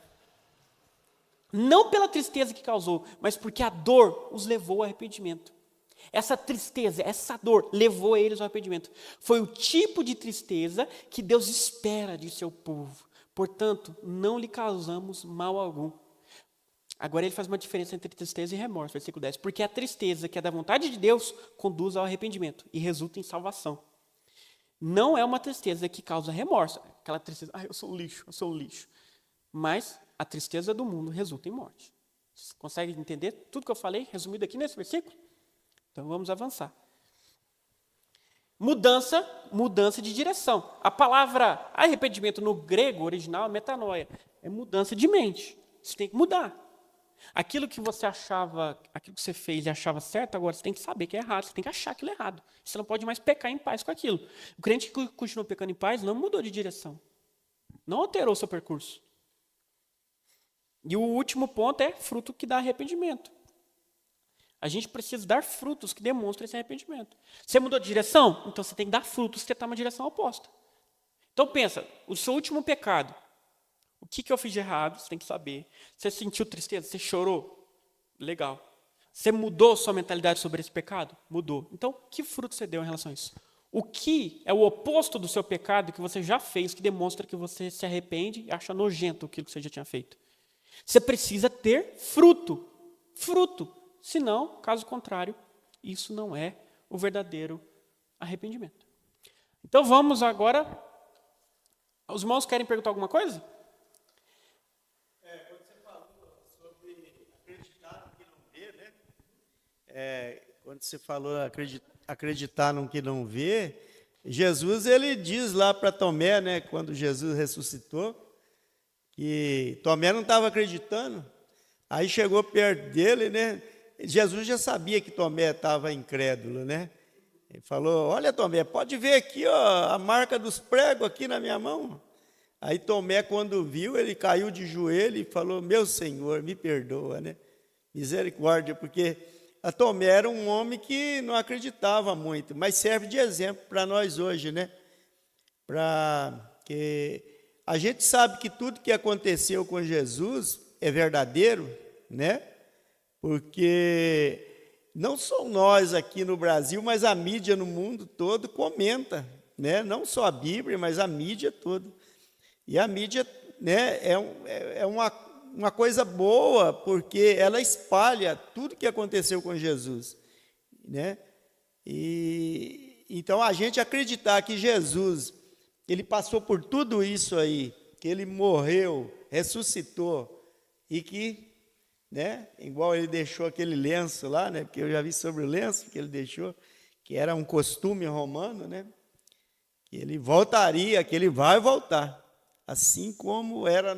Não pela tristeza que causou, mas porque a dor os levou ao arrependimento. Essa tristeza, essa dor, levou eles ao arrependimento. Foi o tipo de tristeza que Deus espera de seu povo. Portanto, não lhe causamos mal algum. Agora ele faz uma diferença entre tristeza e remorso, versículo 10. Porque a tristeza que é da vontade de Deus conduz ao arrependimento e resulta em salvação. Não é uma tristeza que causa remorso. Aquela tristeza, eu sou um lixo. Mas a tristeza do mundo resulta em morte. Você consegue entender tudo que eu falei resumido aqui nesse versículo? Então vamos avançar. Mudança de direção. A palavra arrependimento no grego original é metanoia. É mudança de mente. Você tem que mudar. Aquilo que você achava, aquilo que você fez e achava certo, agora você tem que saber que é errado. Você tem que achar aquilo errado. Você não pode mais pecar em paz com aquilo. O crente que continua pecando em paz não mudou de direção. Não alterou seu percurso. E o último ponto é fruto que dá arrependimento. A gente precisa dar frutos que demonstrem esse arrependimento. Você mudou de direção? Então você tem que dar frutos que está numa direção oposta. Então pensa, o seu último pecado. O que eu fiz de errado? Você tem que saber. Você sentiu tristeza? Você chorou? Legal. Você mudou sua mentalidade sobre esse pecado? Mudou. Então, que fruto você deu em relação a isso? O que é o oposto do seu pecado que você já fez, que demonstra que você se arrepende e acha nojento aquilo que você já tinha feito? Você precisa ter fruto. Fruto. Senão, caso contrário, isso não é o verdadeiro arrependimento. Então vamos agora. Os irmãos querem perguntar alguma coisa? Quando você falou sobre acreditar no que não vê, né? Quando você falou acreditar no que não vê, Jesus ele diz lá para Tomé, né? Quando Jesus ressuscitou, que Tomé não estava acreditando. Aí chegou perto dele, né? Jesus já sabia que Tomé estava incrédulo, né? Ele falou, olha Tomé, pode ver aqui ó, a marca dos pregos aqui na minha mão. Aí Tomé, quando viu, ele caiu de joelho e falou, meu Senhor, me perdoa, né? Misericórdia, porque a Tomé era um homem que não acreditava muito, mas serve de exemplo para nós hoje, né? Para que a gente sabe que tudo que aconteceu com Jesus é verdadeiro, né? Porque não só nós aqui no Brasil, mas a mídia no mundo todo comenta, né? Não só a Bíblia, mas a mídia toda. E a mídia, né, é uma coisa boa, porque ela espalha tudo que aconteceu com Jesus, né? E então a gente acreditar que Jesus, ele passou por tudo isso aí, que ele morreu, ressuscitou e que, né, igual ele deixou aquele lenço lá, né, porque eu já vi sobre o lenço que ele deixou, que era um costume romano, né, que ele voltaria, que ele vai voltar, assim como era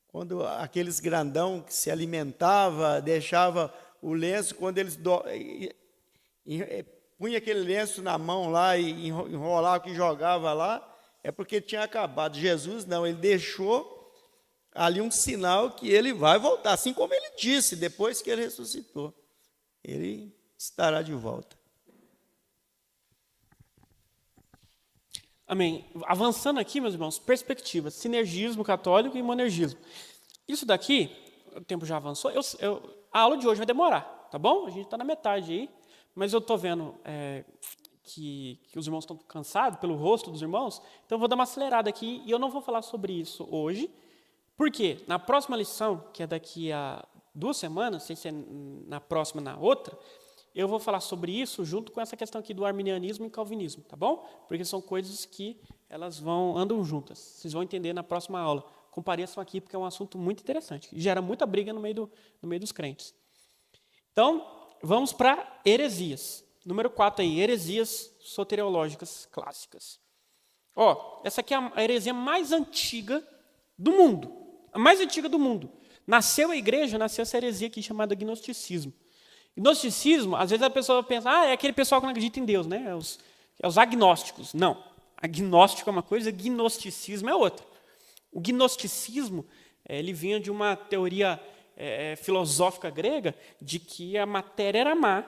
quando aqueles grandão que se alimentava, deixava o lenço, quando eles punha aquele lenço na mão lá e enrolava que jogava lá, é porque tinha acabado. Jesus não, ele deixou ali um sinal que ele vai voltar, assim como ele disse, depois que ele ressuscitou, ele estará de volta. Amém. Avançando aqui, meus irmãos, perspectiva, sinergismo católico e monergismo. Isso daqui, o tempo já avançou, a aula de hoje vai demorar, tá bom? A gente está na metade aí, mas eu estou vendo que os irmãos estão cansados pelo rosto dos irmãos, então eu vou dar uma acelerada aqui e eu não vou falar sobre isso hoje. Por quê? Na próxima lição, que é daqui a 2 semanas, sem ser na próxima, na outra, eu vou falar sobre isso junto com essa questão aqui do arminianismo e calvinismo, tá bom? Porque são coisas que elas andam juntas. Vocês vão entender na próxima aula. Compareçam aqui, porque é um assunto muito interessante. Gera muita briga no meio dos crentes. Então, vamos para heresias. Número 4 aí, heresias soteriológicas clássicas. Essa aqui é a heresia mais antiga do mundo. A mais antiga do mundo. Nasceu a igreja, nasceu essa heresia aqui chamada gnosticismo. Gnosticismo, às vezes a pessoa pensa, é aquele pessoal que não acredita em Deus, né? É os agnósticos. Não. Agnóstico é uma coisa, gnosticismo é outra. O gnosticismo, ele vinha de uma teoria filosófica grega de que a matéria era má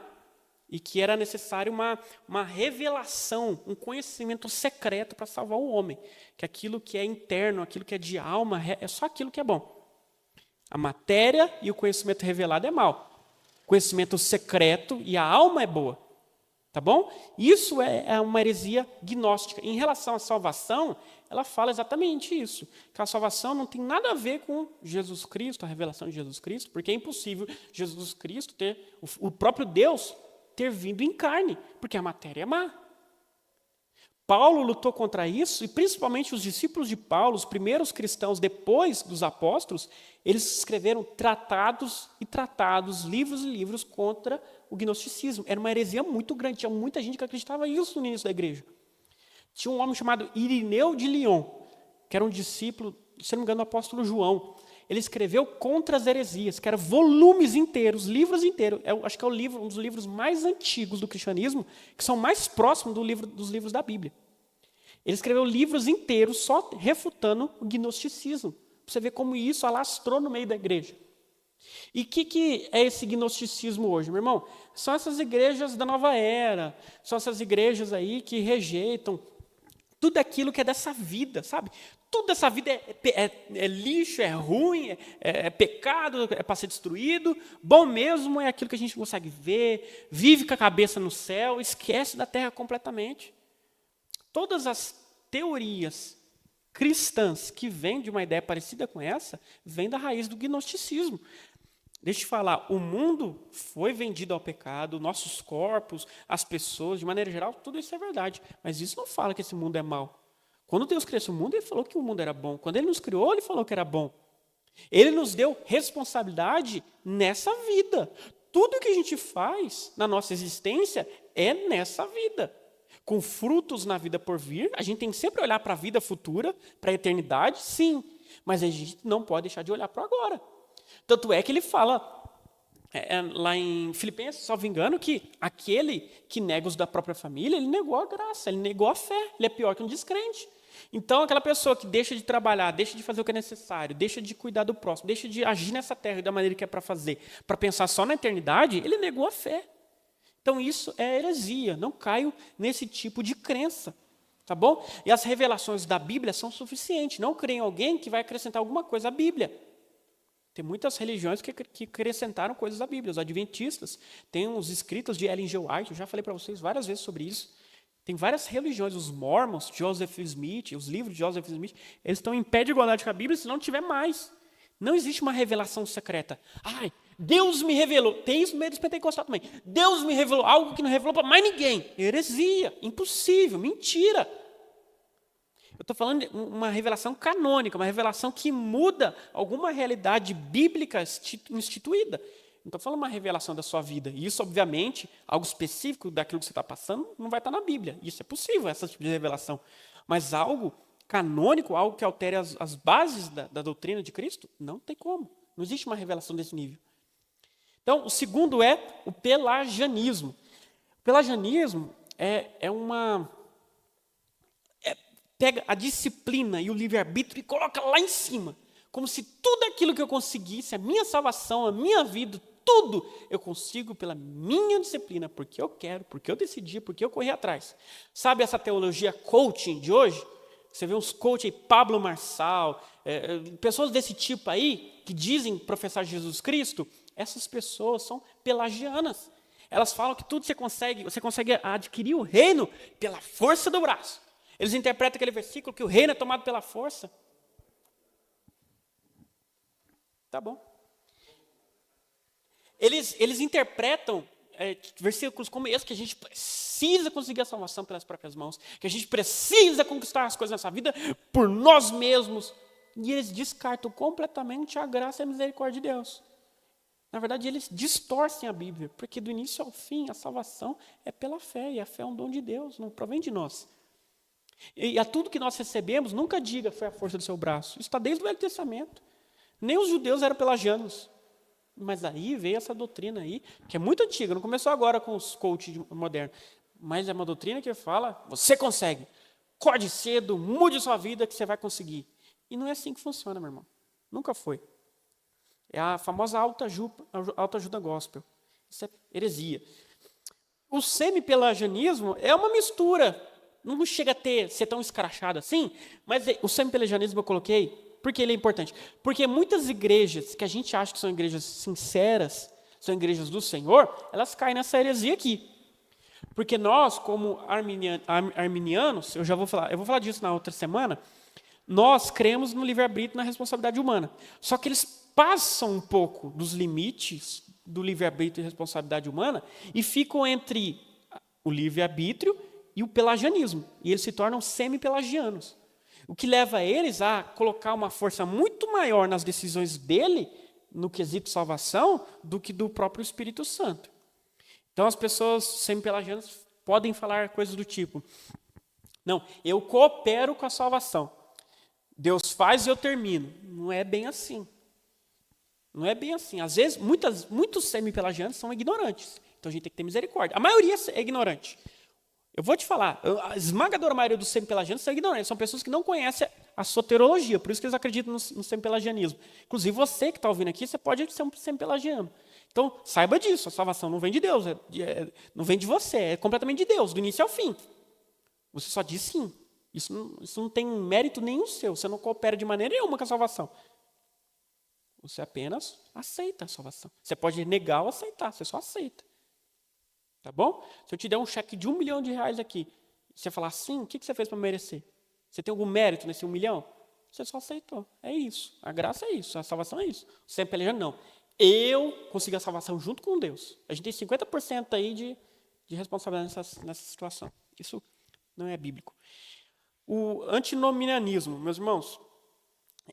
e que era necessário uma revelação, um conhecimento secreto para salvar o homem. Que aquilo que é interno, aquilo que é de alma, é só aquilo que é bom. A matéria e o conhecimento revelado é mal. O conhecimento secreto e a alma é boa. Tá bom? Isso é uma heresia gnóstica. Em relação à salvação, ela fala exatamente isso. Que a salvação não tem nada a ver com Jesus Cristo, a revelação de Jesus Cristo, porque é impossível Jesus Cristo o próprio Deus ter vindo em carne, porque a matéria é má. Paulo lutou contra isso, e principalmente os discípulos de Paulo, os primeiros cristãos depois dos apóstolos, eles escreveram tratados e tratados, livros e livros contra o gnosticismo. Era uma heresia muito grande, tinha muita gente que acreditava nisso no início da igreja. Tinha um homem chamado Irineu de Lyon, que era um discípulo, se não me engano, do apóstolo João. Ele escreveu contra as heresias, que eram volumes inteiros, livros inteiros. Acho que é um dos livros mais antigos do cristianismo, que são mais próximos dos livros da Bíblia. Ele escreveu livros inteiros só refutando o gnosticismo. Para você ver como isso alastrou no meio da igreja. E o que é esse gnosticismo hoje, meu irmão? São essas igrejas da nova era, são essas igrejas aí que rejeitam tudo aquilo que é dessa vida, sabe? Tudo dessa vida é lixo, é ruim, é pecado, é para ser destruído. Bom mesmo é aquilo que a gente consegue ver, vive com a cabeça no céu, esquece da terra completamente. Todas as teorias cristãs que vêm de uma ideia parecida com essa, vêm da raiz do gnosticismo. Deixa eu te falar, o mundo foi vendido ao pecado, nossos corpos, as pessoas, de maneira geral, tudo isso é verdade. Mas isso não fala que esse mundo é mau. Quando Deus criou esse mundo, Ele falou que o mundo era bom. Quando Ele nos criou, Ele falou que era bom. Ele nos deu responsabilidade nessa vida. Tudo que a gente faz na nossa existência é nessa vida. Com frutos na vida por vir, a gente tem que sempre olhar para a vida futura, para a eternidade, sim. Mas a gente não pode deixar de olhar para o agora. Tanto é que ele fala, lá em Filipenses, se não me engano, que aquele que nega os da própria família, ele negou a graça, ele negou a fé, ele é pior que um descrente. Então, aquela pessoa que deixa de trabalhar, deixa de fazer o que é necessário, deixa de cuidar do próximo, deixa de agir nessa terra da maneira que é para fazer, para pensar só na eternidade, ele negou a fé. Então, isso é heresia, não caio nesse tipo de crença, tá bom? E as revelações da Bíblia são suficientes, não creia em alguém que vai acrescentar alguma coisa à Bíblia. Tem muitas religiões que acrescentaram coisas à Bíblia. Os adventistas têm os escritos de Ellen G. White, eu já falei para vocês várias vezes sobre isso. Tem várias religiões, os Mormons, Joseph Smith, os livros de Joseph Smith, eles estão em pé de igualdade com a Bíblia se não tiver mais. Não existe uma revelação secreta. Ai, Deus me revelou. Tem isso no meio dos pentecostais também. Deus me revelou algo que não revelou para mais ninguém. Heresia, impossível, mentira. Eu estou falando de uma revelação canônica, uma revelação que muda alguma realidade bíblica instituída. Não estou falando uma revelação da sua vida. E isso, obviamente, algo específico daquilo que você está passando, não vai estar na Bíblia. Isso é possível, esse tipo de revelação. Mas algo canônico, algo que altere as bases da doutrina de Cristo, não tem como. Não existe uma revelação desse nível. Então, o segundo é o pelagianismo. O pelagianismo pega a disciplina e o livre-arbítrio e coloca lá em cima. Como se tudo aquilo que eu conseguisse, a minha salvação, a minha vida, tudo, eu consigo pela minha disciplina, porque eu quero, porque eu decidi, porque eu corri atrás. Sabe essa teologia coaching de hoje? Você vê uns coach aí, Pablo Marçal, pessoas desse tipo aí, que dizem professar Jesus Cristo, essas pessoas são pelagianas. Elas falam que tudo você consegue adquirir o reino pela força do braço. Eles interpretam aquele versículo que o reino é tomado pela força. Tá bom. Eles interpretam versículos como esse, que a gente precisa conseguir a salvação pelas próprias mãos, que a gente precisa conquistar as coisas nessa vida por nós mesmos. E eles descartam completamente a graça e a misericórdia de Deus. Na verdade, eles distorcem a Bíblia, porque do início ao fim, a salvação é pela fé, e a fé é um dom de Deus, não provém de nós. E a tudo que nós recebemos, nunca diga foi a força do seu braço. Isso está desde o Velho Testamento. Nem os judeus eram pelagianos. Mas aí veio essa doutrina aí, que é muito antiga, não começou agora com os coaches modernos. Mas é uma doutrina que fala, você consegue. Acorde cedo, mude sua vida que você vai conseguir. E não é assim que funciona, meu irmão. Nunca foi. É a famosa autoajuda gospel. Isso é heresia. O semi-pelagianismo é uma mistura. Não chega a ser tão escrachado assim, mas o semi-pelagianismo eu coloquei, porque ele é importante. Porque muitas igrejas que a gente acha que são igrejas sinceras, são igrejas do Senhor, elas caem nessa heresia aqui. Porque nós, como arminianos, eu vou falar disso na outra semana, nós cremos no livre-arbítrio e na responsabilidade humana. Só que eles passam um pouco dos limites do livre-arbítrio e responsabilidade humana e ficam entre o livre-arbítrio e o pelagianismo. E eles se tornam semi-pelagianos. O que leva eles a colocar uma força muito maior nas decisões dele, no quesito salvação, do que do próprio Espírito Santo. Então, as pessoas semi-pelagianas podem falar coisas do tipo: não, eu coopero com a salvação. Deus faz e eu termino. Não é bem assim. Não é bem assim. Às vezes, muitos semi-pelagianos são ignorantes. Então, a gente tem que ter misericórdia. A maioria é ignorante. Eu vou te falar, a esmagadora maioria dos semi-pelagianos são ignorantes. São pessoas que não conhecem a soterologia. Por isso que eles acreditam no semi-pelagianismo. Inclusive, você que está ouvindo aqui, você pode ser um semi-pelagiano. Então, saiba disso. A salvação não vem de Deus. Não vem de você. É completamente de Deus, do início ao fim. Você só diz sim. Isso não tem mérito nenhum seu. Você não coopera de maneira nenhuma com a salvação. Você apenas aceita a salvação. Você pode negar ou aceitar. Você só aceita. Tá bom? Se eu te der um cheque de R$1 milhão aqui, você falar sim, o que você fez para merecer? Você tem algum mérito nesse 1 milhão? Você só aceitou. É isso. A graça é isso. A salvação é isso. Sempre pelejando, não. Eu consegui a salvação junto com Deus. A gente tem 50% aí de responsabilidade nessa situação. Isso não é bíblico. O antinomianismo, meus irmãos,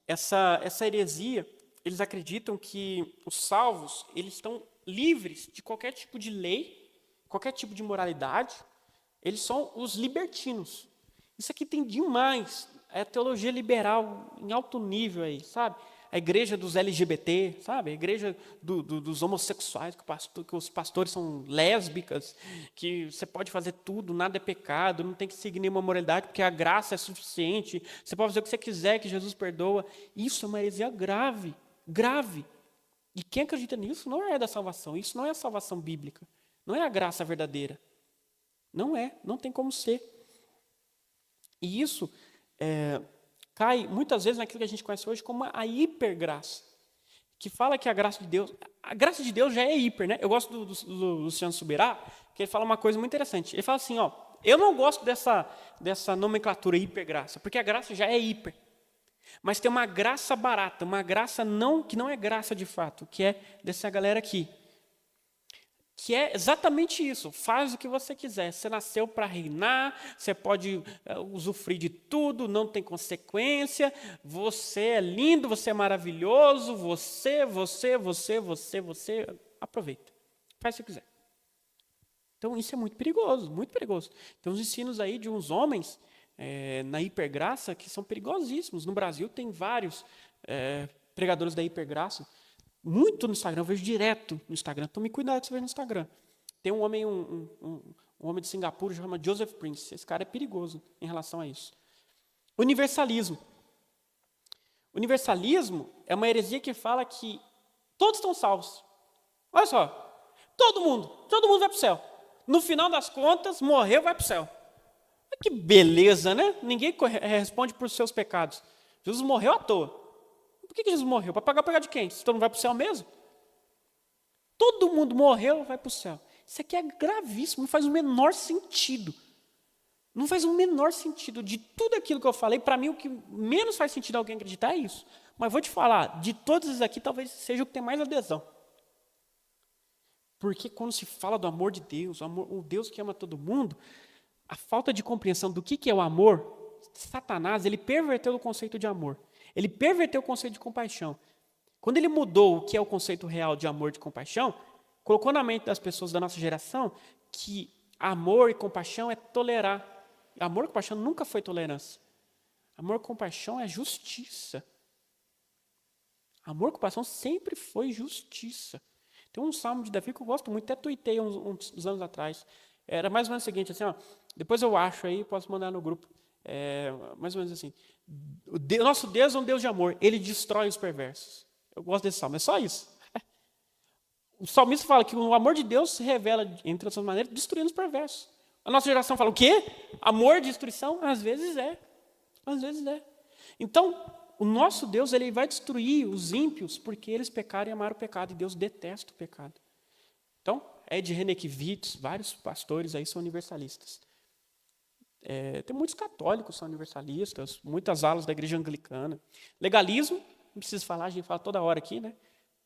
essa heresia, eles acreditam que os salvos, eles estão livres de qualquer tipo de lei, qualquer tipo de moralidade. Eles são os libertinos. Isso aqui tem demais. É teologia liberal em alto nível aí, sabe? A igreja dos LGBT, sabe? A igreja dos homossexuais, que os pastores são lésbicas, que você pode fazer tudo, nada é pecado, não tem que seguir nenhuma moralidade, porque a graça é suficiente, você pode fazer o que você quiser, que Jesus perdoa. Isso é uma heresia grave, grave. E quem acredita nisso não é da salvação. Isso não é a salvação bíblica. Não é a graça verdadeira. Não é, não tem como ser. E isso cai muitas vezes naquilo que a gente conhece hoje como a hipergraça, que fala que a graça de Deus já é hiper, né? Eu gosto do Luciano Subirá, que ele fala uma coisa muito interessante. Ele fala assim, eu não gosto dessa nomenclatura hipergraça, porque a graça já é hiper. Mas tem uma graça barata, uma graça que não é graça de fato, que é dessa galera aqui. Que é exatamente isso, faz o que você quiser. Você nasceu para reinar, você pode usufruir de tudo, não tem consequência, você é lindo, você é maravilhoso, você, aproveita, faz o que quiser. Então isso é muito perigoso, muito perigoso. Tem uns ensinos aí de uns homens na hipergraça que são perigosíssimos. No Brasil tem vários pregadores da hipergraça, muito no Instagram, eu vejo direto no Instagram. Tome cuidado que você vê no Instagram. Tem um homem, um homem de Singapura, chama Joseph Prince. Esse cara é perigoso em relação a isso. Universalismo. Universalismo é uma heresia que fala que todos estão salvos. Olha só, todo mundo vai para o céu. No final das contas, morreu, vai para o céu. Que beleza, né? Ninguém responde por seus pecados. Jesus morreu à toa. Por que Jesus morreu? Para pagar o pecado de quem? Se todo mundo vai para o céu mesmo? Todo mundo morreu, vai para o céu. Isso aqui é gravíssimo, não faz o menor sentido. Não faz o menor sentido. De tudo aquilo que eu falei, para mim o que menos faz sentido alguém acreditar é isso. Mas vou te falar, de todos esses aqui, talvez seja o que tem mais adesão. Porque quando se fala do amor de Deus, o Deus que ama todo mundo, a falta de compreensão do que é o amor, Satanás, ele perverteu o conceito de amor. Ele perverteu o conceito de compaixão. Quando ele mudou o que é o conceito real de amor e de compaixão, colocou na mente das pessoas da nossa geração que amor e compaixão é tolerar. Amor e compaixão nunca foi tolerância. Amor e compaixão é justiça. Amor e compaixão sempre foi justiça. Tem um salmo de Davi que eu gosto muito, até tuitei uns anos atrás. Era mais ou menos o seguinte, assim, depois eu acho aí, posso mandar no grupo. Mais ou menos assim. O nosso Deus é um Deus de amor. Ele destrói os perversos. Eu gosto desse salmo. É só isso. O salmista fala que o amor de Deus se revela, entre outras maneiras, destruindo os perversos. A nossa geração fala o quê? Amor, destruição? Às vezes é. Às vezes é. Então, o nosso Deus ele vai destruir os ímpios porque eles pecaram e amaram o pecado. E Deus detesta o pecado. Então, Ed Renekiewicz, vários pastores aí são universalistas. Tem muitos católicos que são universalistas, muitas alas da igreja anglicana. Legalismo, não preciso falar, a gente fala toda hora aqui, né?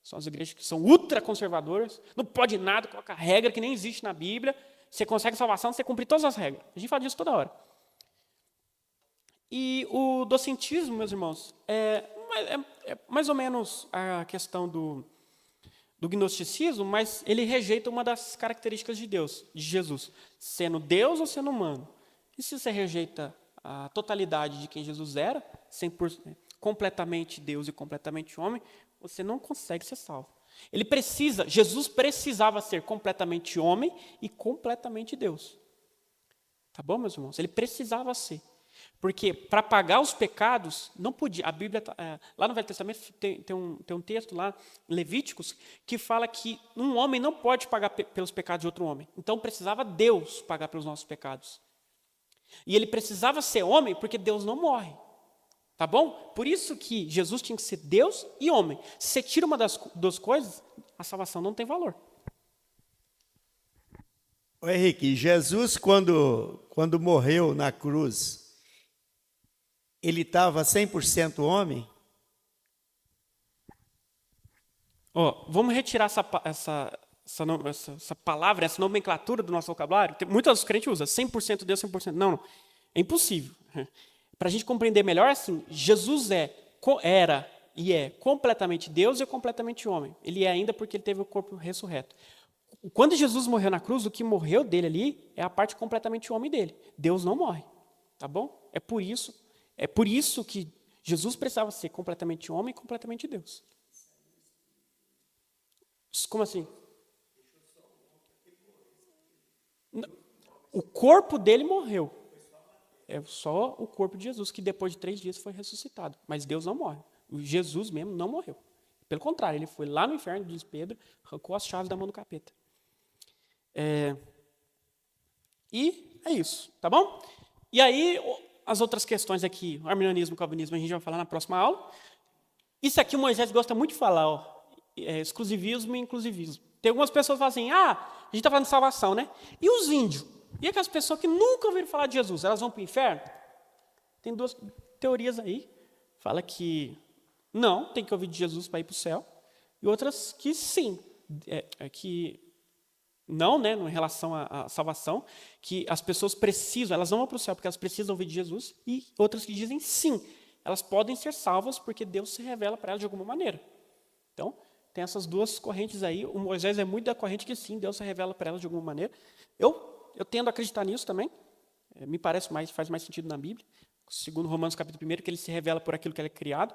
São as igrejas que são ultraconservadoras, não pode nada, coloca regra que nem existe na Bíblia. você consegue salvação se você cumprir todas as regras. A gente fala disso toda hora. E o docentismo, meus irmãos, é mais ou menos a questão do gnosticismo, mas ele rejeita uma das características de Deus, de Jesus, sendo Deus ou sendo humano. E se você rejeita a totalidade de quem Jesus era, 100%, completamente Deus e completamente homem, você não consegue ser salvo. Jesus precisava ser completamente homem e completamente Deus. Tá bom, meus irmãos? Ele precisava ser. Porque para pagar os pecados, não podia. A Bíblia, lá no Velho Testamento, tem um texto lá, em Levíticos, que fala que um homem não pode pagar pelos pecados de outro homem. Então precisava Deus pagar pelos nossos pecados. E ele precisava ser homem porque Deus não morre. Tá bom? Por isso que Jesus tinha que ser Deus e homem. Se você tira uma das duas coisas, a salvação não tem valor. Ô Henrique, Jesus, quando morreu na cruz, ele estava 100% homem? Vamos retirar essa palavra, essa nomenclatura do nosso vocabulário. Muitos crentes usam 100% Deus, 100%. Não, é impossível. Para a gente compreender melhor, assim, Jesus era e é completamente Deus e completamente homem. Ele é ainda porque ele teve o corpo ressurreto. Quando Jesus morreu na cruz, o que morreu dele ali é a parte completamente homem dele. Deus não morre, tá bom? É por isso que Jesus precisava ser completamente homem e completamente Deus. Como assim? O corpo dele morreu. É só o corpo de Jesus que depois de 3 dias foi ressuscitado. Mas Deus não morre. O Jesus mesmo não morreu. Pelo contrário, ele foi lá no inferno, diz Pedro, arrancou as chaves da mão do capeta. E é isso, tá bom? E aí, as outras questões aqui, arminianismo e calvinismo, a gente vai falar na próxima aula. Isso aqui o Moisés gosta muito de falar, exclusivismo e inclusivismo. Tem algumas pessoas que falam assim, a gente está falando de salvação, né? E os índios? E aquelas pessoas que nunca ouviram falar de Jesus, elas vão para o inferno? Tem 2 teorias aí. Fala que não, tem que ouvir de Jesus para ir para o céu. E outras que sim, que não, né, em relação à salvação, que as pessoas precisam, elas não vão para o céu porque elas precisam ouvir de Jesus. E outras que dizem sim, elas podem ser salvas porque Deus se revela para elas de alguma maneira. Então, tem essas 2 correntes aí. O Moisés é muito da corrente que sim, Deus se revela para elas de alguma maneira. Eu tendo a acreditar nisso também. Me parece faz mais sentido na Bíblia. Segundo Romanos capítulo 1, que ele se revela por aquilo que ele é criado.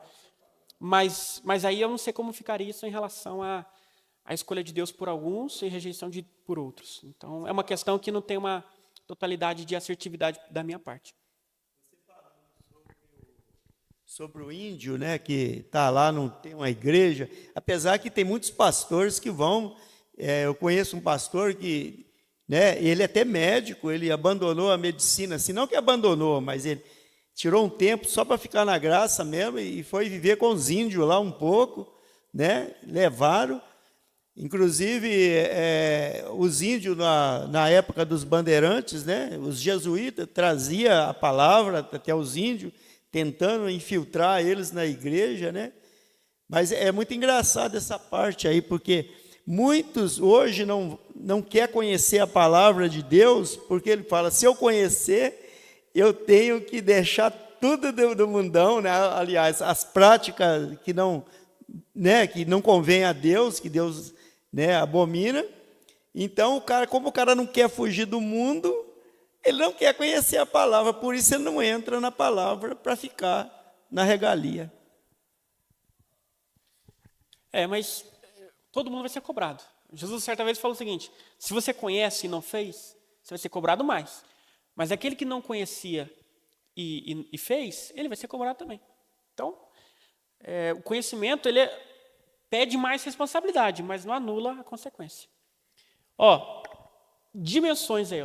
Mas aí eu não sei como ficaria isso em relação à escolha de Deus por alguns e rejeição por outros. Então, é uma questão que não tem uma totalidade de assertividade da minha parte. Você falando sobre o índio, né, que está lá, não tem uma igreja, apesar que tem muitos pastores que vão. Eu conheço um pastor que, né, ele é até médico, ele abandonou a medicina, assim, não que abandonou, mas ele tirou um tempo só para ficar na graça mesmo e foi viver com os índios lá um pouco, né, levaram. Inclusive, os índios, na época dos bandeirantes, né, os jesuítas traziam a palavra até os índios, tentando infiltrar eles na igreja, né? Mas é muito engraçado essa parte aí, porque muitos hoje não quer conhecer a palavra de Deus, porque ele fala, se eu conhecer, eu tenho que deixar tudo do mundão, né? Aliás, as práticas que não convém a Deus, que Deus, né, abomina. Então, como o cara não quer fugir do mundo, ele não quer conhecer a palavra, por isso ele não entra na palavra para ficar na regalia. Mas todo mundo vai ser cobrado. Jesus, certa vez, falou o seguinte, se você conhece e não fez, você vai ser cobrado mais. Mas aquele que não conhecia e fez, ele vai ser cobrado também. Então, o conhecimento, ele pede mais responsabilidade, mas não anula a consequência. Dimensões aí,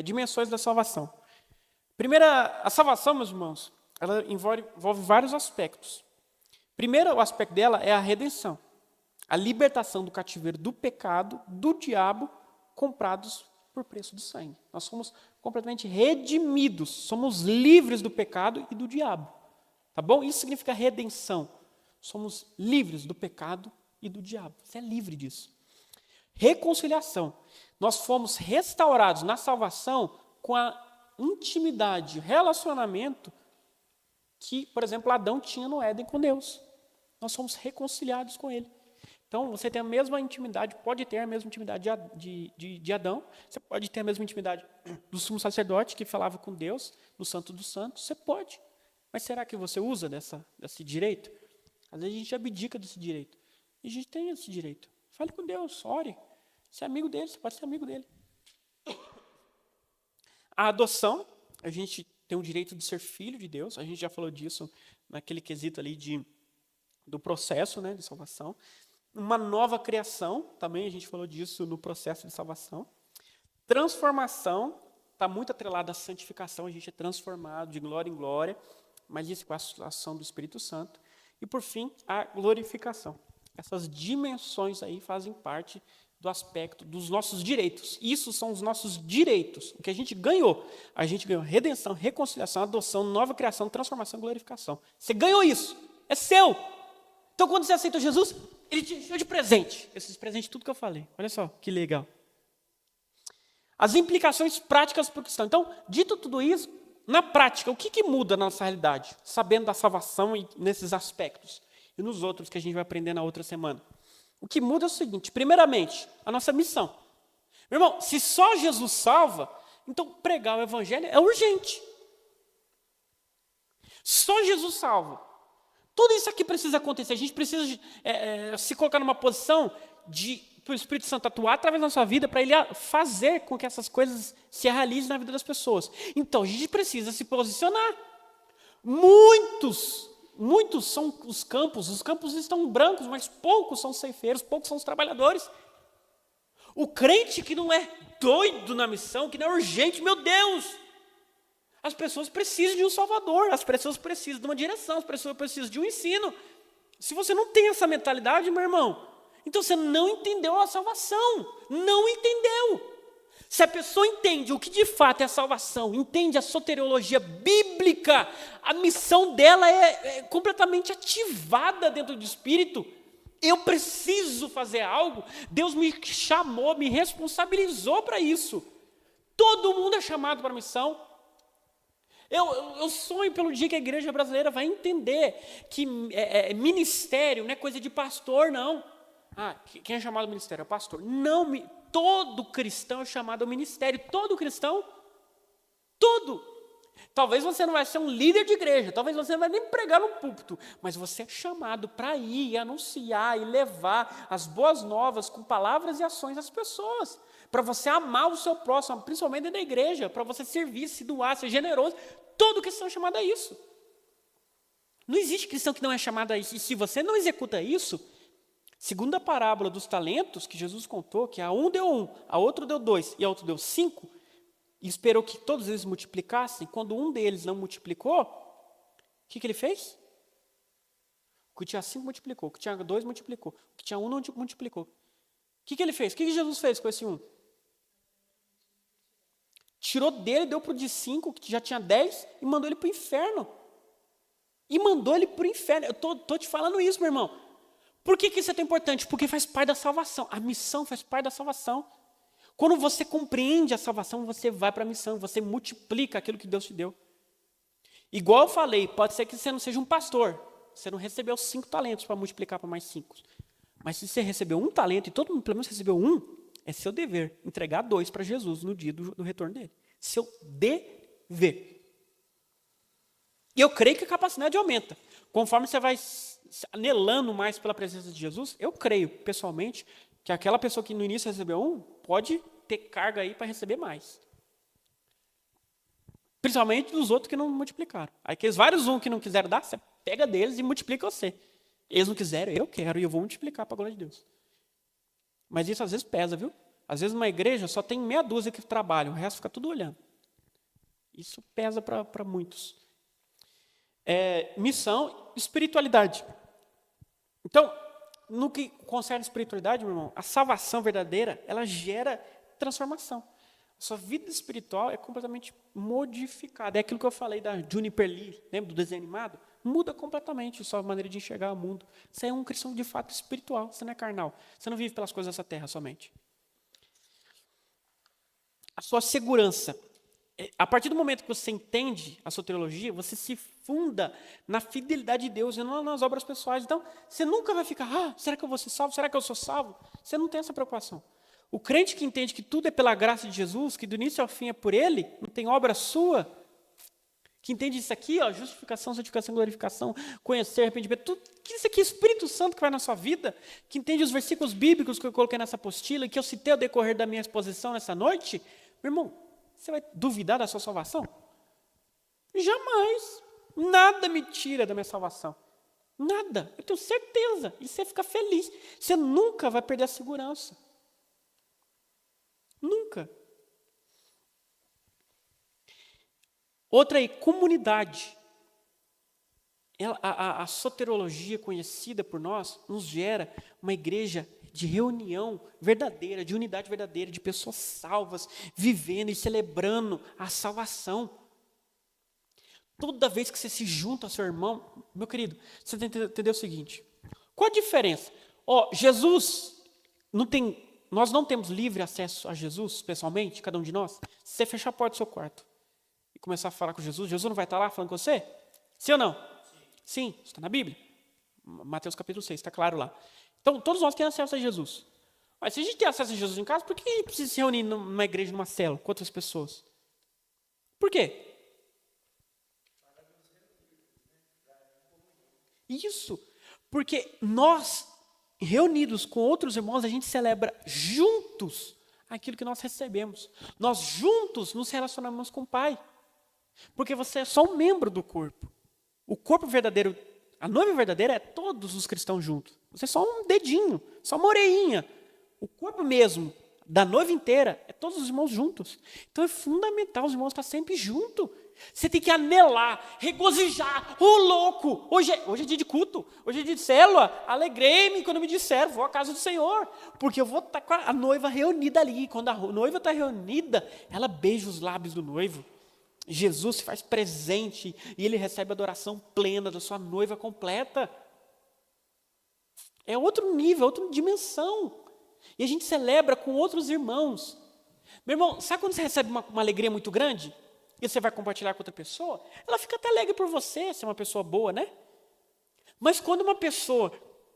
dimensões da salvação. Primeira, a salvação, meus irmãos, ela envolve vários aspectos. Primeiro, o aspecto dela é a redenção. A libertação do cativeiro do pecado, do diabo, comprados por preço do sangue. Nós somos completamente redimidos, somos livres do pecado e do diabo. Tá bom? Isso significa redenção. Somos livres do pecado e do diabo. Você é livre disso. Reconciliação. Nós fomos restaurados na salvação com a intimidade, relacionamento que, por exemplo, Adão tinha no Éden com Deus. Nós somos reconciliados com Ele. Então, você tem a mesma intimidade, pode ter a mesma intimidade de Adão, você pode ter a mesma intimidade do sumo sacerdote que falava com Deus, no Santo dos Santos, você pode. Mas será que você usa desse direito? Às vezes a gente abdica desse direito. E a gente tem esse direito. Fale com Deus, ore. Você é amigo dele, você pode ser amigo dele. A adoção, a gente tem o direito de ser filho de Deus, a gente já falou disso naquele quesito ali do processo, né, de salvação. Uma nova criação, também a gente falou disso no processo de salvação. Transformação, está muito atrelada à santificação, a gente é transformado de glória em glória, mas isso com a ação do Espírito Santo. E, por fim, a glorificação. Essas dimensões aí fazem parte do aspecto dos nossos direitos. Isso são os nossos direitos, o que a gente ganhou. A gente ganhou redenção, reconciliação, adoção, nova criação, transformação e glorificação. Você ganhou isso, é seu. Então, quando você aceita Jesus, Ele te encheu de presente. Esses presentes, tudo que eu falei. Olha só, que legal. As implicações práticas para o cristão. Então, dito tudo isso, na prática, o que muda na nossa realidade? Sabendo da salvação e nesses aspectos. E nos outros que a gente vai aprender na outra semana. O que muda é o seguinte, primeiramente, a nossa missão. Meu irmão, se só Jesus salva, então pregar o evangelho é urgente. Só Jesus salva. Tudo isso aqui precisa acontecer. A gente precisa se colocar numa posição para o Espírito Santo atuar através da nossa vida, para Ele fazer com que essas coisas se realizem na vida das pessoas. Então, a gente precisa se posicionar. Muitos são os campos estão brancos, mas poucos são ceifeiros, poucos são os trabalhadores. O crente que não é doido na missão, que não é urgente, meu Deus! As pessoas precisam de um Salvador, as pessoas precisam de uma direção, as pessoas precisam de um ensino. Se você não tem essa mentalidade, meu irmão, então você não entendeu a salvação, não entendeu. Se a pessoa entende o que de fato é a salvação, entende a soteriologia bíblica, a missão dela é completamente ativada dentro do Espírito. Eu preciso fazer algo, Deus me chamou, me responsabilizou para isso. Todo mundo é chamado para a missão. Eu sonho pelo dia que a igreja brasileira vai entender que ministério não é coisa de pastor, não. Quem é chamado ao ministério é o pastor. Não, todo cristão é chamado ao ministério. Todo cristão, todo. Talvez você não vai ser um líder de igreja, talvez você não vai nem pregar no púlpito, mas você é chamado para ir e anunciar e levar as boas novas com palavras e ações às pessoas. Para você amar o seu próximo, principalmente dentro da igreja, para você servir, se doar, ser generoso. Todo cristão é chamado a isso. Não existe cristão que não é chamado a isso. E se você não executa isso, segundo a parábola dos talentos que Jesus contou, que a um deu 1, a outro deu 2 e a outro deu 5, e esperou que todos eles multiplicassem, quando um deles não multiplicou, o que ele fez? O que tinha 5 multiplicou, o que tinha 2 multiplicou, o que tinha 1 não multiplicou. O que ele fez? O que Jesus fez com esse 1? Tirou dele, deu para o de 5, que já tinha 10, e mandou ele para o inferno. E mandou ele para o inferno. Eu estou te falando isso, meu irmão. Por que isso é tão importante? Porque faz parte da salvação. A missão faz parte da salvação. Quando você compreende a salvação, você vai para a missão, você multiplica aquilo que Deus te deu. Igual eu falei, pode ser que você não seja um pastor. Você não recebeu 5 talentos para multiplicar para mais 5. Mas se você recebeu 1 talento e todo mundo pelo menos recebeu 1, é seu dever entregar 2 para Jesus no dia do retorno dele. Seu dever. E eu creio que a capacidade aumenta. Conforme você vai anelando mais pela presença de Jesus, eu creio, pessoalmente, que aquela pessoa que no início recebeu 1, pode ter carga aí para receber mais. Principalmente dos outros que não multiplicaram. Aí aqueles vários 1 que não quiseram dar, você pega deles e multiplica você. Eles não quiseram, eu quero, e eu vou multiplicar para a glória de Deus. Mas isso às vezes pesa, viu? Às vezes uma igreja só tem meia dúzia que trabalham, o resto fica tudo olhando. Isso pesa para muitos. Missão, espiritualidade. Então, no que concerne a espiritualidade, meu irmão, a salvação verdadeira, ela gera transformação. A sua vida espiritual é completamente modificada. É aquilo que eu falei da Juniper Lee, lembra do desenho animado? Muda completamente a sua maneira de enxergar o mundo. Você é um cristão de fato espiritual, você não é carnal. Você não vive pelas coisas dessa terra somente. a sua segurança. A partir do momento que você entende a soteriologia, você se funda na fidelidade de Deus e não nas obras pessoais. Então, você nunca vai ficar, será que eu vou ser salvo? Será que eu sou salvo? Você não tem essa preocupação. O crente que entende que tudo é pela graça de Jesus, que do início ao fim é por Ele, não tem obra sua, que entende isso aqui, justificação, santificação, glorificação, conhecer, arrependimento, tudo isso aqui é Espírito Santo que vai na sua vida, que entende os versículos bíblicos que eu coloquei nessa apostila e que eu citei ao decorrer da minha exposição nessa noite, meu irmão, você vai duvidar da sua salvação? Jamais. Nada me tira da minha salvação. Nada. Eu tenho certeza. E você fica feliz. Você nunca vai perder a segurança. Nunca. Outra aí, comunidade. A soteriologia conhecida por nós nos gera uma igreja de reunião verdadeira, de unidade verdadeira, de pessoas salvas, vivendo e celebrando a salvação. Toda vez que você se junta ao seu irmão, meu querido, você tem que entender o seguinte: qual a diferença? Jesus, nós não temos livre acesso a Jesus, pessoalmente, cada um de nós. Se você fechar a porta do seu quarto e começar a falar com Jesus, Jesus não vai estar lá falando com você? Sim ou não? Sim, isso está na Bíblia. Mateus capítulo 6, está claro lá. Então, todos nós temos acesso a Jesus. Mas se a gente tem acesso a Jesus em casa, por que a gente precisa se reunir numa igreja, numa célula, com outras pessoas? Por quê? Isso. Porque nós, reunidos com outros irmãos, a gente celebra juntos aquilo que nós recebemos. Nós juntos nos relacionamos com o Pai. Porque você é só um membro do corpo. O corpo verdadeiro, a noiva verdadeira é todos os cristãos juntos. Você é só um dedinho, só uma orelhinha. O corpo mesmo da noiva inteira é todos os irmãos juntos. Então é fundamental os irmãos estar sempre juntos. Você tem que anelar, regozijar. Louco! Hoje é dia de culto, hoje é dia de célula. Alegrei-me quando me disseram, vou à casa do Senhor. Porque eu vou estar com a noiva reunida ali. E quando a noiva está reunida, ela beija os lábios do noivo. Jesus se faz presente e ele recebe a adoração plena da sua noiva completa. É outro nível, outra dimensão. E a gente celebra com outros irmãos. Meu irmão, sabe quando você recebe uma alegria muito grande? E você vai compartilhar com outra pessoa? Ela fica até alegre por você, se é uma pessoa boa, né? Mas quando uma pessoa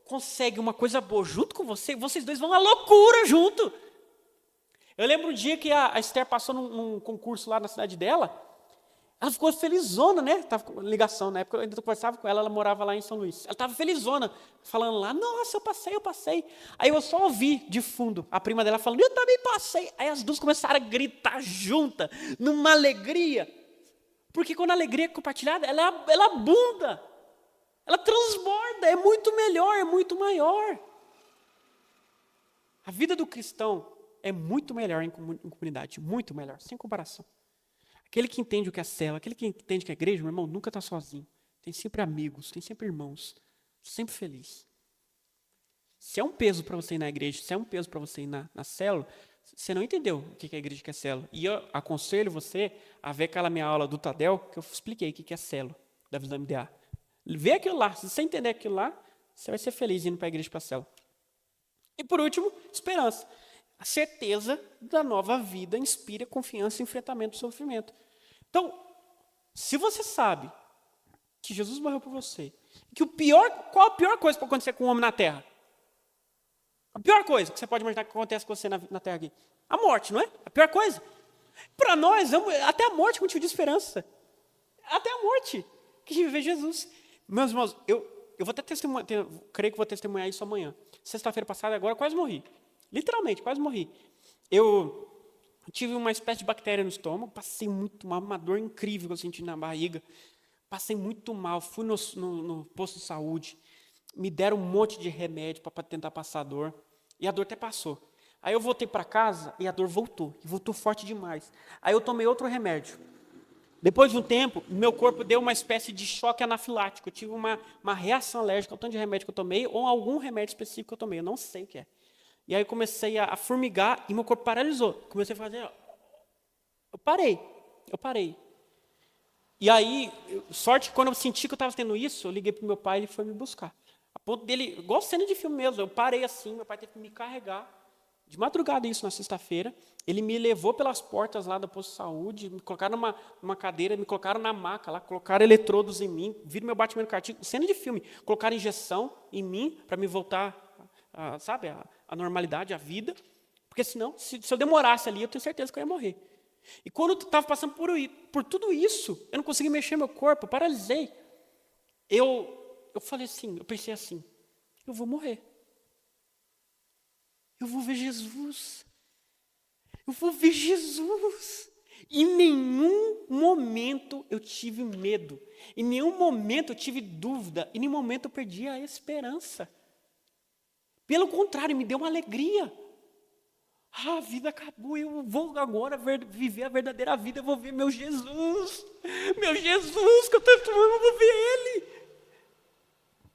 consegue uma coisa boa junto com você, vocês dois vão à loucura junto. Eu lembro um dia que a Esther passou num concurso lá na cidade dela. Ela ficou felizona, né? Estava com ligação, na época eu ainda conversava com ela, ela morava lá em São Luís. Ela estava felizona, falando lá, nossa, eu passei. Aí eu só ouvi de fundo a prima dela falando, eu também passei. Aí as duas começaram a gritar juntas, numa alegria. Porque quando a alegria é compartilhada, ela abunda, ela transborda, é muito melhor, é muito maior. A vida do cristão é muito melhor em comunidade, muito melhor, sem comparação. Aquele que entende o que é célula, aquele que entende o que é igreja, meu irmão, nunca está sozinho. Tem sempre amigos, tem sempre irmãos, sempre feliz. Se é um peso para você ir na igreja, se é um peso para você ir na célula, você não entendeu o que é igreja e o que é célula. E eu aconselho você a ver aquela minha aula do Tadel, que eu expliquei o que é célula, da visão MDA. Vê aquilo lá, se você entender aquilo lá, você vai ser feliz indo para a igreja e para a célula. E por último, esperança. A certeza da nova vida inspira confiança e enfrentamento do sofrimento. Então, se você sabe que Jesus morreu por você, que qual a pior coisa que pode acontecer com um homem na terra? A pior coisa que você pode imaginar que acontece com você na terra aqui? A morte, não é? A pior coisa. Para nós, até a morte é motivo de esperança. Até a morte, que viver Jesus. Meus irmãos, eu vou até testemunhar, creio que vou testemunhar isso amanhã. Sexta-feira passada, agora, quase morri. Literalmente, quase morri. Eu tive uma espécie de bactéria no estômago, passei muito mal, uma dor incrível que eu senti na barriga. Passei muito mal, fui no posto de saúde, me deram um monte de remédio para tentar passar a dor, e a dor até passou. Aí eu voltei para casa e a dor voltou, e voltou forte demais. Aí eu tomei outro remédio. Depois de um tempo, meu corpo deu uma espécie de choque anafilático, eu tive uma reação alérgica ao tanto de remédio que eu tomei, ou algum remédio específico que eu tomei, eu não sei o que é. E aí eu comecei a formigar e meu corpo paralisou. Comecei a fazer... Eu parei. E aí, sorte que quando eu senti que eu estava tendo isso, eu liguei para o meu pai e ele foi me buscar. A ponto dele, igual cena de filme mesmo, eu parei assim, meu pai teve que me carregar de madrugada isso, na sexta-feira, ele me levou pelas portas lá da posto de saúde, me colocaram numa cadeira, me colocaram na maca lá, colocaram eletrodos em mim, viram meu batimento cardíaco, cena de filme, colocaram injeção em mim para me voltar, sabe, a normalidade, a vida, porque senão, se eu demorasse ali, eu tenho certeza que eu ia morrer. E quando eu estava passando por tudo isso, eu não conseguia mexer meu corpo, eu paralisei. Eu falei assim, eu pensei assim, eu vou morrer. Eu vou ver Jesus. Eu vou ver Jesus. Em nenhum momento eu tive medo. Em nenhum momento eu tive dúvida. Em nenhum momento eu perdi a esperança. Pelo contrário, me deu uma alegria. A vida acabou, eu vou agora viver a verdadeira vida. Eu vou ver meu Jesus. Meu Jesus, que eu tanto amo, eu vou ver Ele.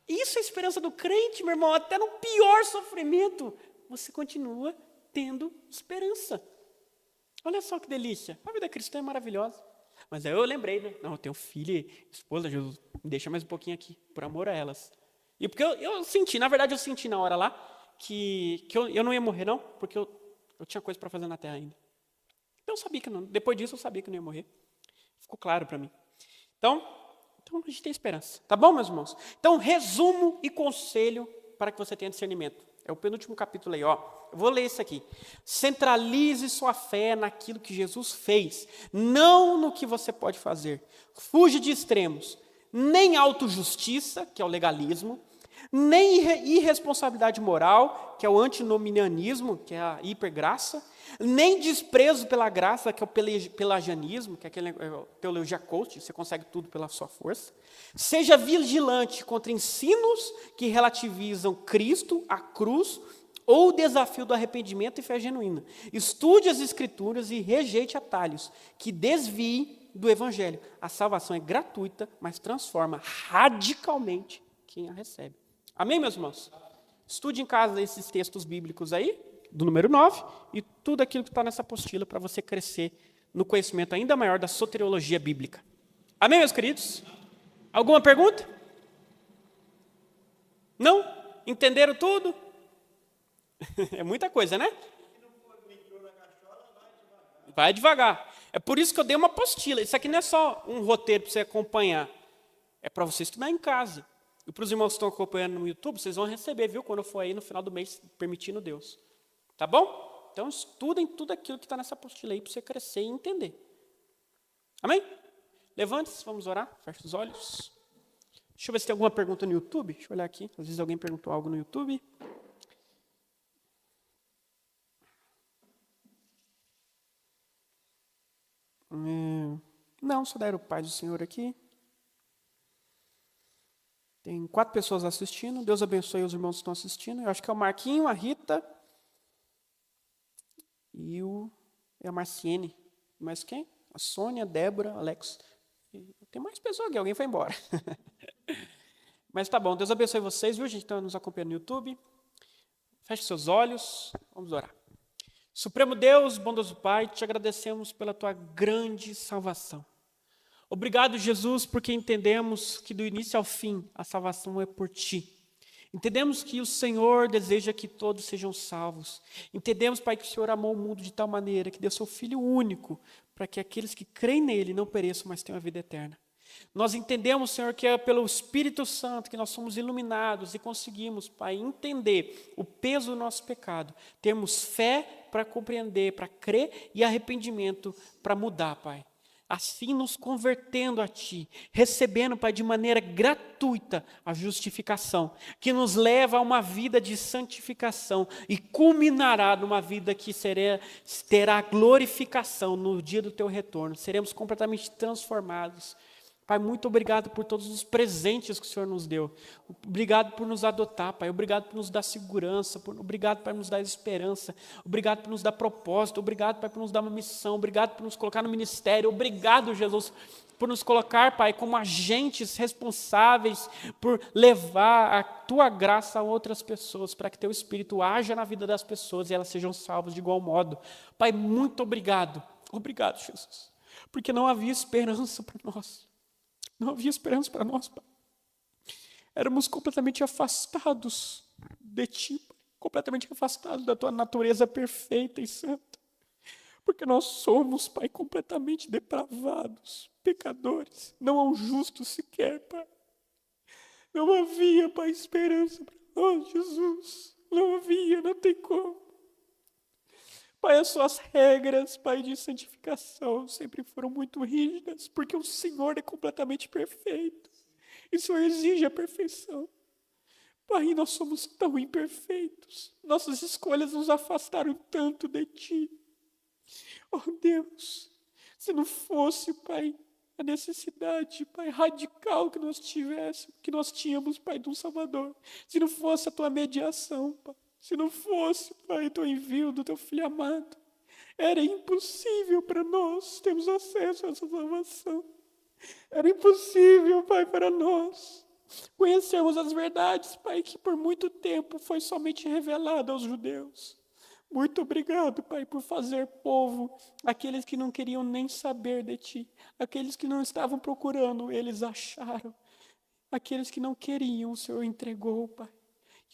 Isso é a esperança do crente, meu irmão. Até no pior sofrimento, você continua tendo esperança. Olha só que delícia. A vida cristã é maravilhosa. Mas aí eu lembrei, né? Não, eu tenho filha e esposa, Jesus, me deixa mais um pouquinho aqui, por amor a elas. E porque eu senti, na verdade eu senti na hora lá, que eu não ia morrer não, porque eu tinha coisa para fazer na terra ainda. Então eu sabia que não, depois disso eu sabia que não ia morrer. Ficou claro para mim. Então a gente tem esperança. Tá bom, meus irmãos? Então, resumo e conselho para que você tenha discernimento. É o penúltimo capítulo aí, ó. Eu vou ler isso aqui. Centralize sua fé naquilo que Jesus fez, não no que você pode fazer. Fuja de extremos. Nem autojustiça, que é o legalismo, nem irresponsabilidade moral, que é o antinomianismo, que é a hipergraça, nem desprezo pela graça, que é o pelagianismo, que é aquele teologia coach, você consegue tudo pela sua força. Seja vigilante contra ensinos que relativizam Cristo, a cruz, ou o desafio do arrependimento e fé genuína. Estude as Escrituras e rejeite atalhos que desviem do Evangelho. A salvação é gratuita, mas transforma radicalmente quem a recebe. Amém, meus irmãos? Estude em casa esses textos bíblicos aí, do número 9, e tudo aquilo que está nessa apostila para você crescer no conhecimento ainda maior da soteriologia bíblica. Amém, meus queridos? Alguma pergunta? Não? Entenderam tudo? É muita coisa, né? Vai devagar. É por isso que eu dei uma apostila. Isso aqui não é só um roteiro para você acompanhar. É para você estudar em casa. E para os irmãos que estão acompanhando no YouTube, vocês vão receber, viu? Quando eu for aí no final do mês, permitindo Deus. Tá bom? Então, estudem tudo aquilo que está nessa apostila aí para você crescer e entender. Amém? Levante-se, vamos orar. Feche os olhos. Deixa eu ver se tem alguma pergunta no YouTube. Deixa eu olhar aqui. Às vezes alguém perguntou algo no YouTube. Não, só deram o Pai do Senhor aqui. Tem 4 pessoas assistindo. Deus abençoe os irmãos que estão assistindo. Eu acho que é o Marquinho, a Rita e a Marciene. Mais quem? A Sônia, a Débora, Alex. Tem mais pessoas aqui, alguém foi embora. Mas tá bom, Deus abençoe vocês, viu, gente? Estão nos acompanhando no YouTube. Feche seus olhos, vamos orar. Supremo Deus, bondoso Pai, te agradecemos pela tua grande salvação. Obrigado, Jesus, porque entendemos que do início ao fim a salvação é por ti. Entendemos que o Senhor deseja que todos sejam salvos. Entendemos, Pai, que o Senhor amou o mundo de tal maneira que deu seu Filho único para que aqueles que creem nele não pereçam, mas tenham a vida eterna. Nós entendemos, Senhor, que é pelo Espírito Santo que nós somos iluminados e conseguimos, Pai, entender o peso do nosso pecado. Termos fé para compreender, para crer e arrependimento para mudar, Pai. Assim nos convertendo a Ti, recebendo, Pai, de maneira gratuita a justificação, que nos leva a uma vida de santificação e culminará numa vida que terá glorificação no dia do Teu retorno. Seremos completamente transformados. Pai, muito obrigado por todos os presentes que o Senhor nos deu. Obrigado por nos adotar, Pai. Obrigado por nos dar segurança. Obrigado, Pai, por nos dar esperança. Obrigado por nos dar propósito. Obrigado, Pai, por nos dar uma missão. Obrigado por nos colocar no ministério. Obrigado, Jesus, por nos colocar, Pai, como agentes responsáveis por levar a Tua graça a outras pessoas, para que Teu Espírito haja na vida das pessoas e elas sejam salvas de igual modo. Pai, muito obrigado. Obrigado, Jesus. Porque não havia esperança para nós. Não havia esperança para nós, Pai. Éramos completamente afastados de Ti, Pai. completamente afastados da tua natureza perfeita e santa. Porque nós somos, Pai, completamente depravados, pecadores. Não há um justo sequer, Pai. Não havia, Pai, esperança para nós, Jesus. Não havia, não tem como. Pai, as suas regras, Pai, de santificação sempre foram muito rígidas, porque o Senhor é completamente perfeito. E o Senhor exige a perfeição. Pai, nós somos tão imperfeitos. Nossas escolhas nos afastaram tanto de Ti. Oh, Deus, se não fosse, Pai, a necessidade, Pai, radical que nós tínhamos, Pai, de um Salvador. Se não fosse a Tua mediação, Pai. Se não fosse, Pai, o Teu envio do Teu Filho amado. Era impossível para nós termos acesso a essa salvação. Era impossível, Pai, para nós conhecermos as verdades, Pai, que por muito tempo foi somente revelada aos judeus. Muito obrigado, Pai, por fazer povo aqueles que não queriam nem saber de Ti. Aqueles que não estavam procurando, eles acharam. Aqueles que não queriam, o Senhor entregou, Pai.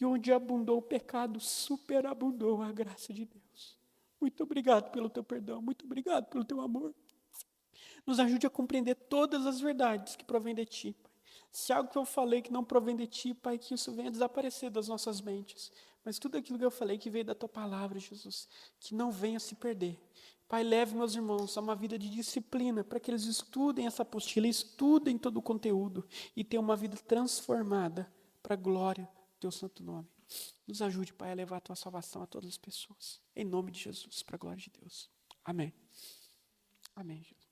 E onde abundou o pecado, superabundou a graça de Deus. Muito obrigado pelo Teu perdão, muito obrigado pelo Teu amor. Nos ajude a compreender todas as verdades que provêm de Ti, Pai. Se algo que eu falei que não provém de Ti, Pai, que isso venha desaparecer das nossas mentes. Mas tudo aquilo que eu falei que veio da Tua palavra, Jesus, que não venha se perder. Pai, leve meus irmãos a uma vida de disciplina, para que eles estudem essa apostila, estudem todo o conteúdo e tenham uma vida transformada para a glória do Teu santo nome. Nos ajude, Pai, a levar a Tua salvação a todas as pessoas. Em nome de Jesus, para a glória de Deus. Amém. Amém, Jesus.